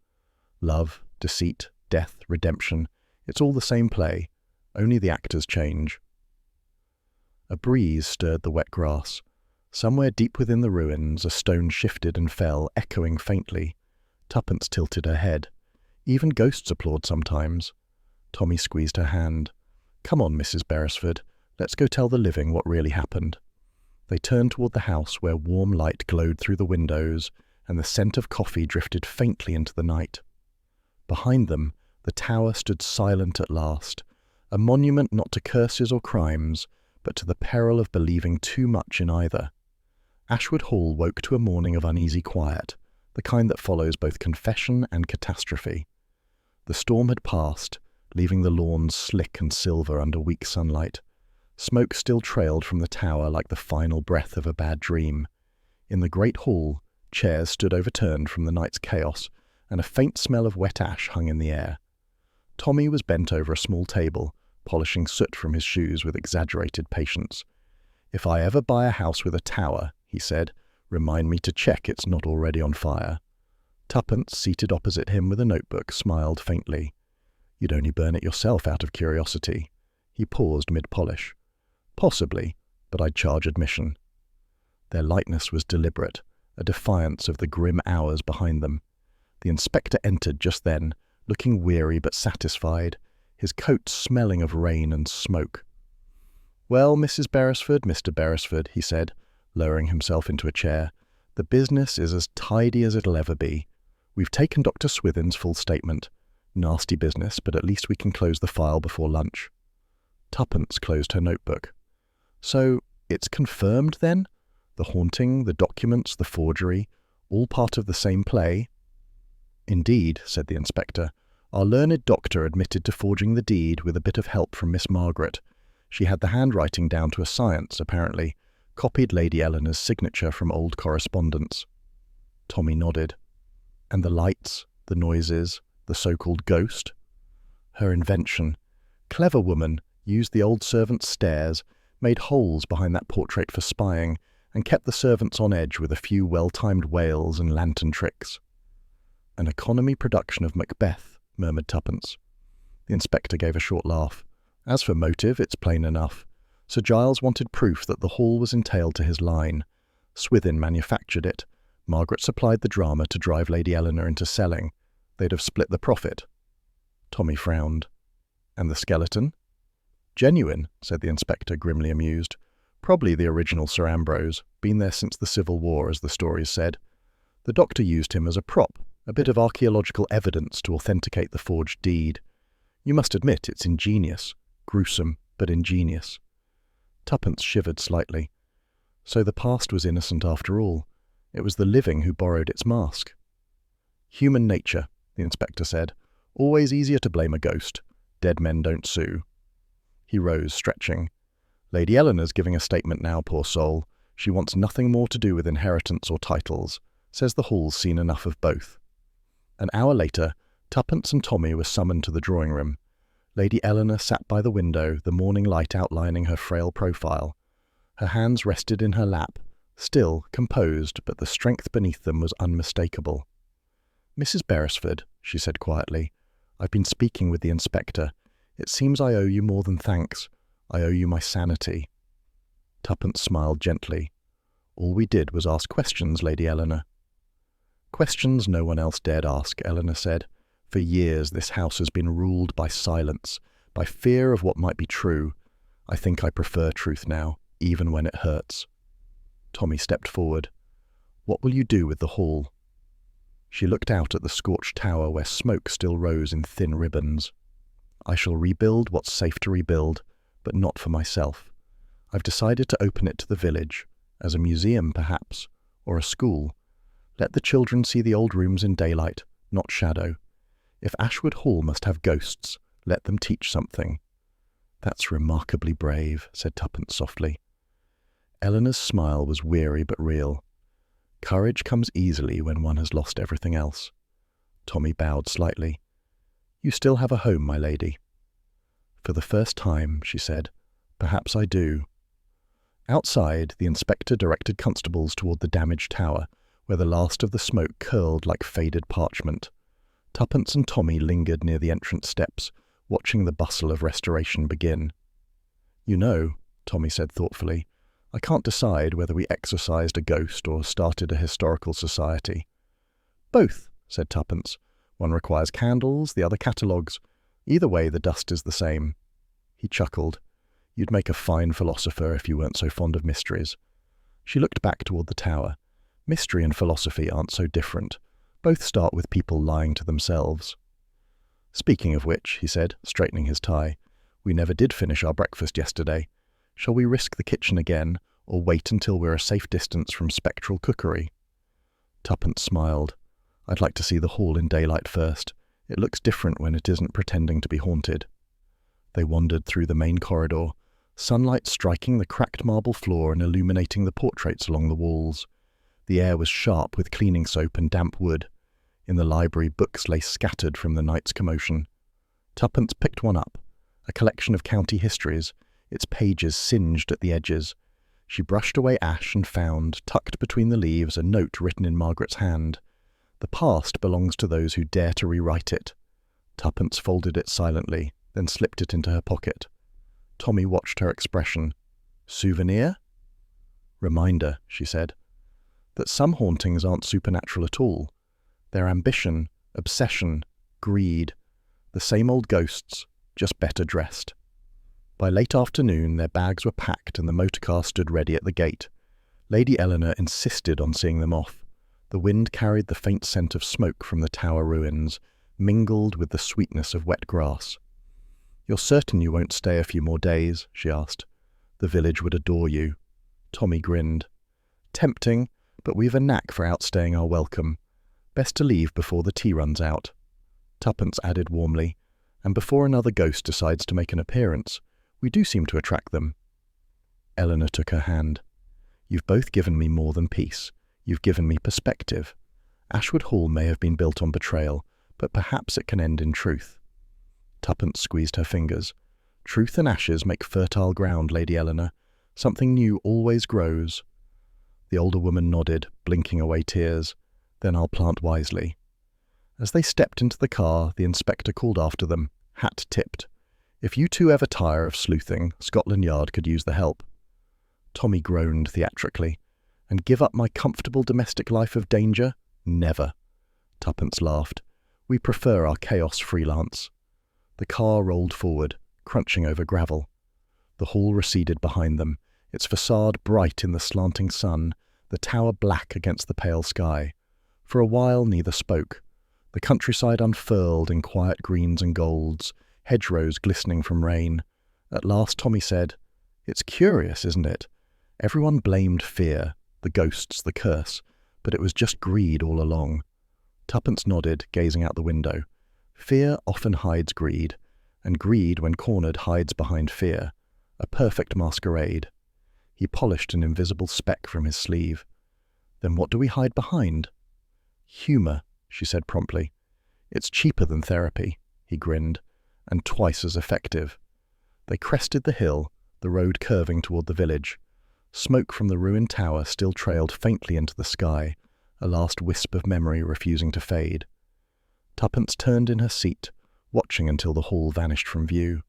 Love, deceit, death, redemption, it's all the same play, only the actors change. A breeze stirred the wet grass. Somewhere deep within the ruins, a stone shifted and fell, echoing faintly. Tuppence tilted her head. Even ghosts applaud sometimes. Tommy squeezed her hand. Come on, Mrs. Beresford, let's go tell the living what really happened. They turned toward the house where warm light glowed through the windows and the scent of coffee drifted faintly into the night. Behind them, the tower stood silent at last, a monument not to curses or crimes, but to the peril of believing too much in either. Ashwood Hall woke to a morning of uneasy quiet, the kind that follows both confession and catastrophe. The storm had passed, leaving the lawns slick and silver under weak sunlight. Smoke still trailed from the tower like the final breath of a bad dream. In the great hall, chairs stood overturned from the night's chaos, and a faint smell of wet ash hung in the air. Tommy was bent over a small table, polishing soot from his shoes with exaggerated patience. If I ever buy a house with a tower, he said, remind me to check it's not already on fire. Tuppence, seated opposite him with a notebook, smiled faintly. You'd only burn it yourself out of curiosity. He paused mid-polish. Possibly, but I'd charge admission. Their lightness was deliberate, a defiance of the grim hours behind them. The inspector entered just then, looking weary but satisfied, his coat smelling of rain and smoke. Well, Mrs. Beresford, Mr. Beresford, he said, lowering himself into a chair, the business is as tidy as it'll ever be. We've taken Dr. Swithin's full statement. Nasty business, but at least we can close the file before lunch. Tuppence closed her notebook. So, it's confirmed then? The haunting, the documents, the forgery, all part of the same play? Indeed, said the inspector. Our learned doctor admitted to forging the deed with a bit of help from Miss Margaret. She had the handwriting down to a science, apparently, copied Lady Eleanor's signature from old correspondence. Tommy nodded. And the lights, the noises, the so-called ghost? Her invention. Clever woman, used the old servant's stairs, made holes behind that portrait for spying, and kept the servants on edge with a few well-timed wails and lantern tricks. An economy production of Macbeth, murmured Tuppence. The inspector gave a short laugh. As for motive, it's plain enough. Sir Giles wanted proof that the hall was entailed to his line. Swithin manufactured it. Margaret supplied the drama to drive Lady Eleanor into selling. They'd have split the profit. Tommy frowned. And the skeleton? Genuine, said the inspector, grimly amused. Probably the original Sir Ambrose, been there since the Civil War, as the stories said. The doctor used him as a prop, a bit of archaeological evidence to authenticate the forged deed. You must admit it's ingenious. Gruesome, but ingenious. Tuppence shivered slightly. So the past was innocent after all. It was the living who borrowed its mask. Human nature, the inspector said. Always easier to blame a ghost. Dead men don't sue. He rose, stretching. Lady Eleanor's giving a statement now, poor soul. She wants nothing more to do with inheritance or titles. Says the hall's seen enough of both. An hour later, Tuppence and Tommy were summoned to the drawing-room. Lady Eleanor sat by the window, the morning light outlining her frail profile. Her hands rested in her lap, still, composed, but the strength beneath them was unmistakable. Mrs. Beresford, she said quietly, I've been speaking with the inspector. It seems I owe you more than thanks. I owe you my sanity. Tuppence smiled gently. All we did was ask questions, Lady Eleanor. Questions no one else dared ask, Eleanor said. For years this house has been ruled by silence, by fear of what might be true. I think I prefer truth now, even when it hurts. Tommy stepped forward. What will you do with the hall? She looked out at the scorched tower where smoke still rose in thin ribbons. I shall rebuild what's safe to rebuild, but not for myself. I've decided to open it to the village, as a museum perhaps, or a school. Let the children see the old rooms in daylight, not shadow. If Ashwood Hall must have ghosts, let them teach something. That's remarkably brave, said Tuppence softly. Eleanor's smile was weary but real. Courage comes easily when one has lost everything else. Tommy bowed slightly. You still have a home, my lady. For the first time, she said, perhaps I do. Outside, the inspector directed constables toward the damaged tower, where the last of the smoke curled like faded parchment. Tuppence and Tommy lingered near the entrance steps, watching the bustle of restoration begin. You know, Tommy said thoughtfully, I can't decide whether we exorcised a ghost or started a historical society. Both, said Tuppence. One requires candles, the other catalogues. Either way, the dust is the same. He chuckled. You'd make a fine philosopher if you weren't so fond of mysteries. She looked back toward the tower. Mystery and philosophy aren't so different. Both start with people lying to themselves. Speaking of which, he said, straightening his tie, we never did finish our breakfast yesterday. Shall we risk the kitchen again, or wait until we're a safe distance from spectral cookery? Tuppence smiled. I'd like to see the hall in daylight first. It looks different when it isn't pretending to be haunted. They wandered through the main corridor, sunlight striking the cracked marble floor and illuminating the portraits along the walls. The air was sharp with cleaning soap and damp wood. In the library, books lay scattered from the night's commotion. Tuppence picked one up, a collection of county histories, its pages singed at the edges. She brushed away ash and found, tucked between the leaves, a note written in Margaret's hand. The past belongs to those who dare to rewrite it. Tuppence folded it silently, then slipped it into her pocket. Tommy watched her expression. Souvenir? Reminder, she said, that some hauntings aren't supernatural at all. They're ambition, obsession, greed. The same old ghosts, just better dressed. By late afternoon, their bags were packed and the motorcar stood ready at the gate. Lady Eleanor insisted on seeing them off. The wind carried the faint scent of smoke from the tower ruins, mingled with the sweetness of wet grass. You're certain you won't stay a few more days? She asked. The village would adore you. Tommy grinned. Tempting, but we've a knack for outstaying our welcome. Best to leave before the tea runs out. Tuppence added warmly, and before another ghost decides to make an appearance, we do seem to attract them. Eleanor took her hand. You've both given me more than peace. You've given me perspective. Ashwood Hall may have been built on betrayal, but perhaps it can end in truth. Tuppence squeezed her fingers. Truth and ashes make fertile ground, Lady Eleanor. Something new always grows. The older woman nodded, blinking away tears. Then I'll plant wisely. As they stepped into the car, the inspector called after them, hat tipped. If you two ever tire of sleuthing, Scotland Yard could use the help. Tommy groaned theatrically. And give up my comfortable domestic life of danger? Never. Tuppence laughed. We prefer our chaos freelance. The car rolled forward, crunching over gravel. The hall receded behind them, its facade bright in the slanting sun, the tower black against the pale sky. For a while neither spoke. The countryside unfurled in quiet greens and golds, hedgerows glistening from rain. At last Tommy said, It's curious, isn't it? Everyone blamed fear, the ghosts, the curse, but it was just greed all along. Tuppence nodded, gazing out the window. Fear often hides greed, and greed, when cornered, hides behind fear. A perfect masquerade. He polished an invisible speck from his sleeve. Then what do we hide behind? Humour, she said promptly. It's cheaper than therapy, he grinned, and twice as effective. They crested the hill, the road curving toward the village. Smoke from the ruined tower still trailed faintly into the sky, a last wisp of memory refusing to fade. Tuppence turned in her seat, watching until the hall vanished from view.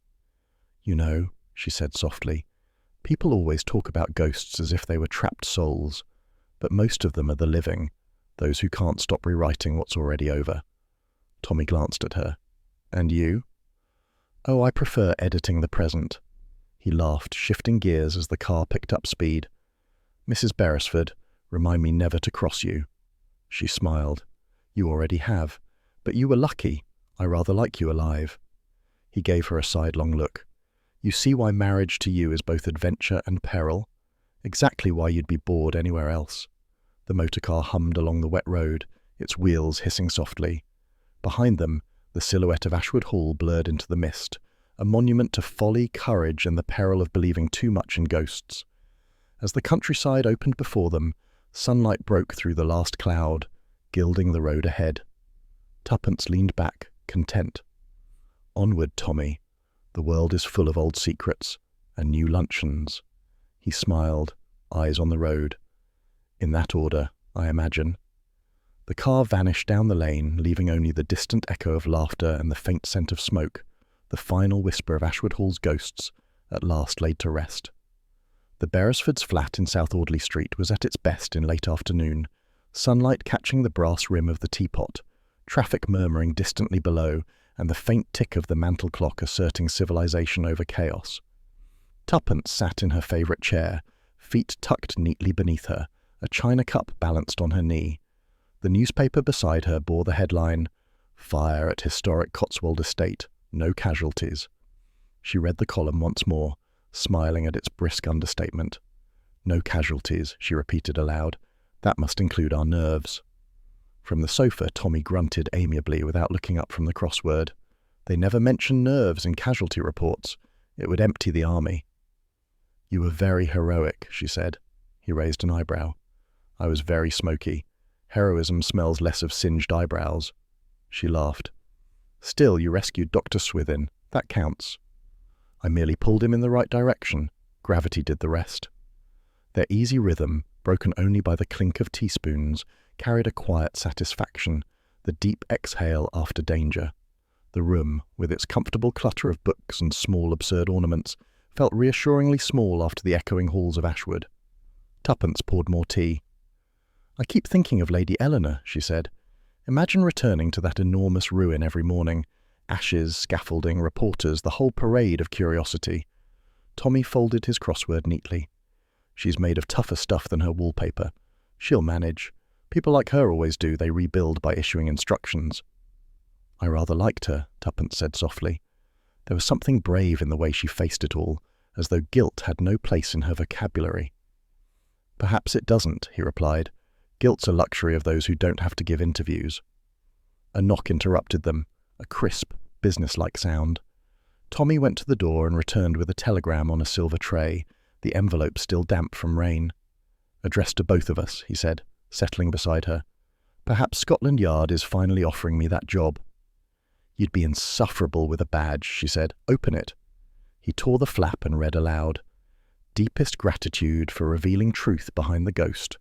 You know, she said softly, people always talk about ghosts as if they were trapped souls, but most of them are the living, those who can't stop rewriting what's already over. Tommy glanced at her. And you? Oh, I prefer editing the present. He laughed, shifting gears as the car picked up speed. Mrs. Beresford, remind me never to cross you. She smiled. You already have. But you were lucky. I rather like you alive. He gave her a sidelong look. You see why marriage to you is both adventure and peril? Exactly why you'd be bored anywhere else. The motorcar hummed along the wet road, its wheels hissing softly. Behind them, the silhouette of Ashwood Hall blurred into the mist, a monument to folly, courage, and the peril of believing too much in ghosts. As the countryside opened before them, sunlight broke through the last cloud, gilding the road ahead. Tuppence leaned back, content. Onward, Tommy. The world is full of old secrets and new luncheons. He smiled, eyes on the road. In that order, I imagine. The car vanished down the lane, leaving only the distant echo of laughter and the faint scent of smoke, the final whisper of Ashwood Hall's ghosts, at last laid to rest. The Beresfords' flat in South Audley Street was at its best in late afternoon, sunlight catching the brass rim of the teapot, traffic murmuring distantly below, and the faint tick of the mantel clock asserting civilization over chaos. Tuppence sat in her favourite chair, feet tucked neatly beneath her, a china cup balanced on her knee. The newspaper beside her bore the headline, "Fire at Historic Cotswold Estate, No Casualties." She read the column once more, smiling at its brisk understatement. "No casualties," she repeated aloud. "That must include our nerves." From the sofa, Tommy grunted amiably without looking up from the crossword. They never mention nerves in casualty reports. It would empty the army. "You were very heroic," she said. He raised an eyebrow. "I was very smoky. Heroism smells less of singed eyebrows." She laughed. "Still, you rescued Dr. Swithin. That counts." "I merely pulled him in the right direction. Gravity did the rest." Their easy rhythm, broken only by the clink of teaspoons, carried a quiet satisfaction, the deep exhale after danger. The room, with its comfortable clutter of books and small absurd ornaments, felt reassuringly small after the echoing halls of Ashwood. Tuppence poured more tea. "I keep thinking of Lady Eleanor," she said. "Imagine returning to that enormous ruin every morning. Ashes, scaffolding, reporters, the whole parade of curiosity." Tommy folded his crossword neatly. "She's made of tougher stuff than her wallpaper. She'll manage. People like her always do. They rebuild by issuing instructions." "I rather liked her," Tuppence said softly. There was something brave in the way she faced it all, as though guilt had no place in her vocabulary. "Perhaps it doesn't," he replied. "Guilt's a luxury of those who don't have to give interviews." A knock interrupted them, a crisp, business-like sound. Tommy went to the door and returned with a telegram on a silver tray, the envelope still damp from rain. "Addressed to both of us," he said, settling beside her. "Perhaps Scotland Yard is finally offering me that job." "You'd be insufferable with a badge," she said. "Open it." He tore the flap and read aloud. "Deepest gratitude for revealing truth behind the ghost.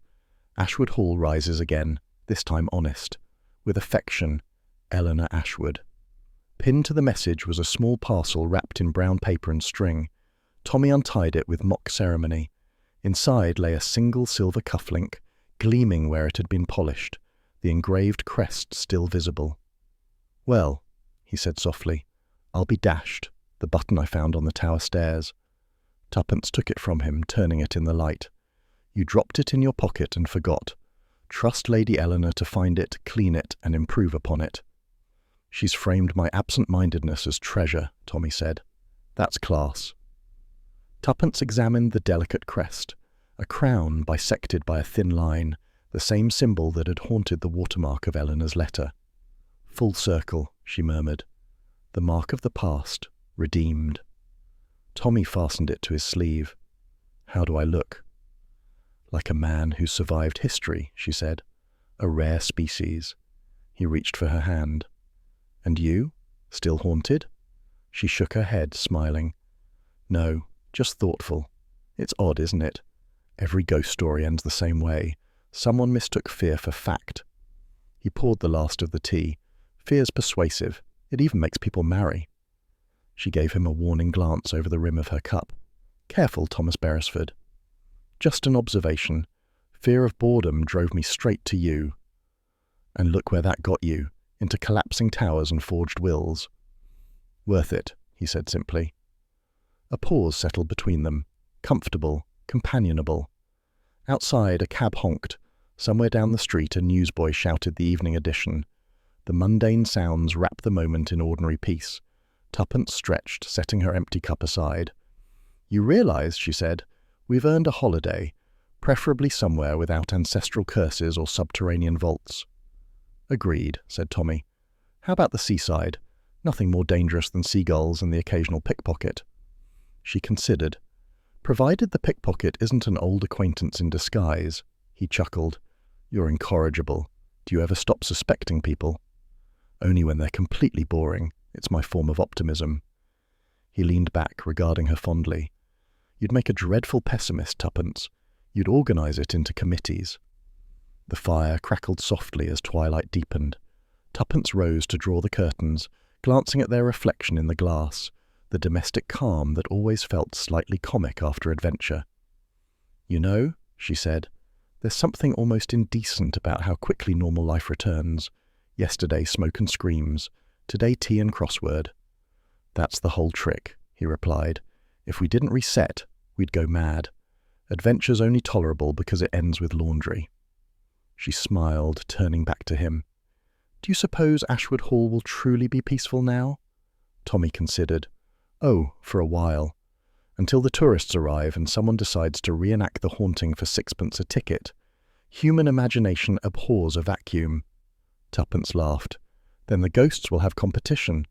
Ashwood Hall rises again, this time honest. With affection, Eleanor Ashwood." Pinned to the message was a small parcel wrapped in brown paper and string. Tommy untied it with mock ceremony. Inside lay a single silver cufflink, gleaming where it had been polished, the engraved crest still visible. "Well," he said softly, "I'll be dashed. The button I found on the tower stairs." Tuppence took it from him, turning it in the light. "You dropped it in your pocket and forgot. Trust Lady Eleanor to find it, clean it, and improve upon it." "She's framed my absent-mindedness as treasure," Tommy said. "That's class." Tuppence examined the delicate crest, a crown bisected by a thin line, the same symbol that had haunted the watermark of Eleanor's letter. "Full circle," she murmured. "The mark of the past, redeemed." Tommy fastened it to his sleeve. "How do I look?" "Like a man who survived history," she said. "A rare species." He reached for her hand. "And you? Still haunted?" She shook her head, smiling. "No, just thoughtful. It's odd, isn't it? Every ghost story ends the same way. Someone mistook fear for fact." He poured the last of the tea. "Fear's persuasive. It even makes people marry." She gave him a warning glance over the rim of her cup. "Careful, Thomas Beresford." "Just an observation. Fear of boredom drove me straight to you. And look where that got you, into collapsing towers and forged wills." "Worth it," he said simply. A pause settled between them, comfortable, companionable. Outside, a cab honked. Somewhere down the street, a newsboy shouted the evening edition. The mundane sounds wrapped the moment in ordinary peace. Tuppence stretched, setting her empty cup aside. "You realize," she said, "we've earned a holiday, preferably somewhere without ancestral curses or subterranean vaults." "Agreed," said Tommy. "How about the seaside? Nothing more dangerous than seagulls and the occasional pickpocket." She considered. "Provided the pickpocket isn't an old acquaintance in disguise." He chuckled. "You're incorrigible. Do you ever stop suspecting people?" "Only when they're completely boring. It's my form of optimism." He leaned back, regarding her fondly. "You'd make a dreadful pessimist, Tuppence. You'd organize it into committees." The fire crackled softly as twilight deepened. Tuppence rose to draw the curtains, glancing at their reflection in the glass, the domestic calm that always felt slightly comic after adventure. "You know," she said, "there's something almost indecent about how quickly normal life returns. Yesterday smoke and screams, today tea and crossword." "That's the whole trick," he replied. "If we didn't reset, we'd go mad. Adventure's only tolerable because it ends with laundry." She smiled, turning back to him. "Do you suppose Ashwood Hall will truly be peaceful now?" Tommy considered. "Oh, for a while. Until the tourists arrive and someone decides to reenact the haunting for 6pence a ticket. Human imagination abhors a vacuum." Tuppence laughed. "Then the ghosts will have competition."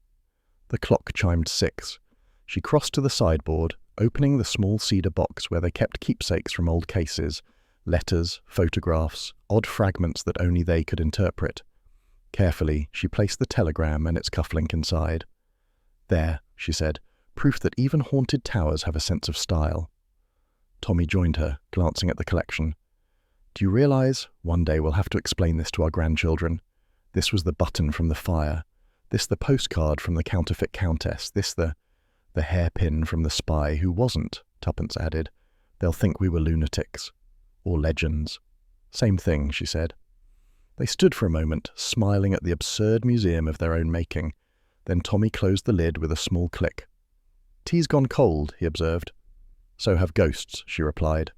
The clock chimed 6. She crossed to the sideboard, opening the small cedar box where they kept keepsakes from old cases, letters, photographs, odd fragments that only they could interpret. Carefully, she placed the telegram and its cufflink inside. "There," she said, "proof that even haunted towers have a sense of style." Tommy joined her, glancing at the collection. "Do you realize, one day we'll have to explain this to our grandchildren? This was the button from the fire. This the postcard from the counterfeit countess. This the hairpin from the spy who wasn't," Tuppence added. "They'll think we were lunatics. Or legends." "Same thing," she said. They stood for a moment, smiling at the absurd museum of their own making. Then Tommy closed the lid with a small click. "Tea's gone cold," he observed. "So have ghosts," she replied.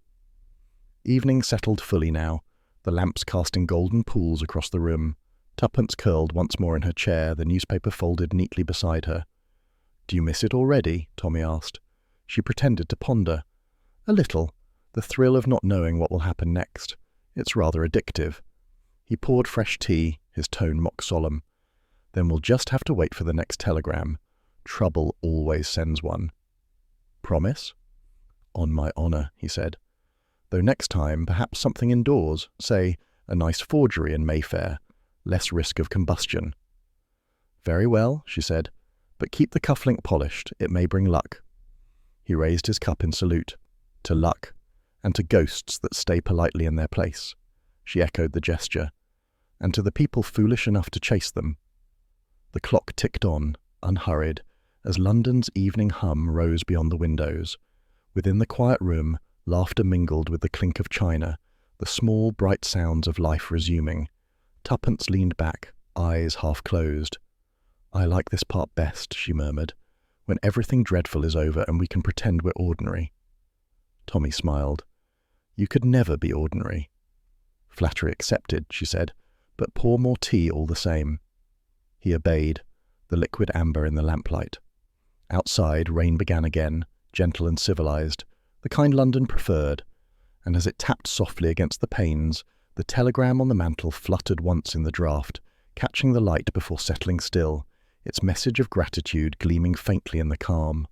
Evening settled fully now, the lamps casting golden pools across the room. Tuppence curled once more in her chair, the newspaper folded neatly beside her. "Do you miss it already?" Tommy asked. She pretended to ponder. "A little. The thrill of not knowing what will happen next. It's rather addictive." He poured fresh tea, his tone mock solemn. "Then we'll just have to wait for the next telegram. Trouble always sends one." "Promise?" "On my honour," he said. "Though next time, perhaps something indoors, say, a nice forgery in Mayfair. Less risk of combustion." "Very well," she said, "but keep the cufflink polished. It may bring luck." He raised his cup in salute. "To luck, and to ghosts that stay politely in their place." She echoed the gesture. "And to the people foolish enough to chase them." The clock ticked on, unhurried, as London's evening hum rose beyond the windows. Within the quiet room, laughter mingled with the clink of china, the small, bright sounds of life resuming. Tuppence leaned back, eyes half closed. "I like this part best," she murmured, "when everything dreadful is over and we can pretend we're ordinary." Tommy smiled. "You could never be ordinary." "Flattery accepted," she said, "but pour more tea all the same." He obeyed, the liquid amber in the lamplight. Outside, rain began again, gentle and civilized, the kind London preferred, and as it tapped softly against the panes, the telegram on the mantel fluttered once in the draught, catching the light before settling still, its message of gratitude gleaming faintly in the calm.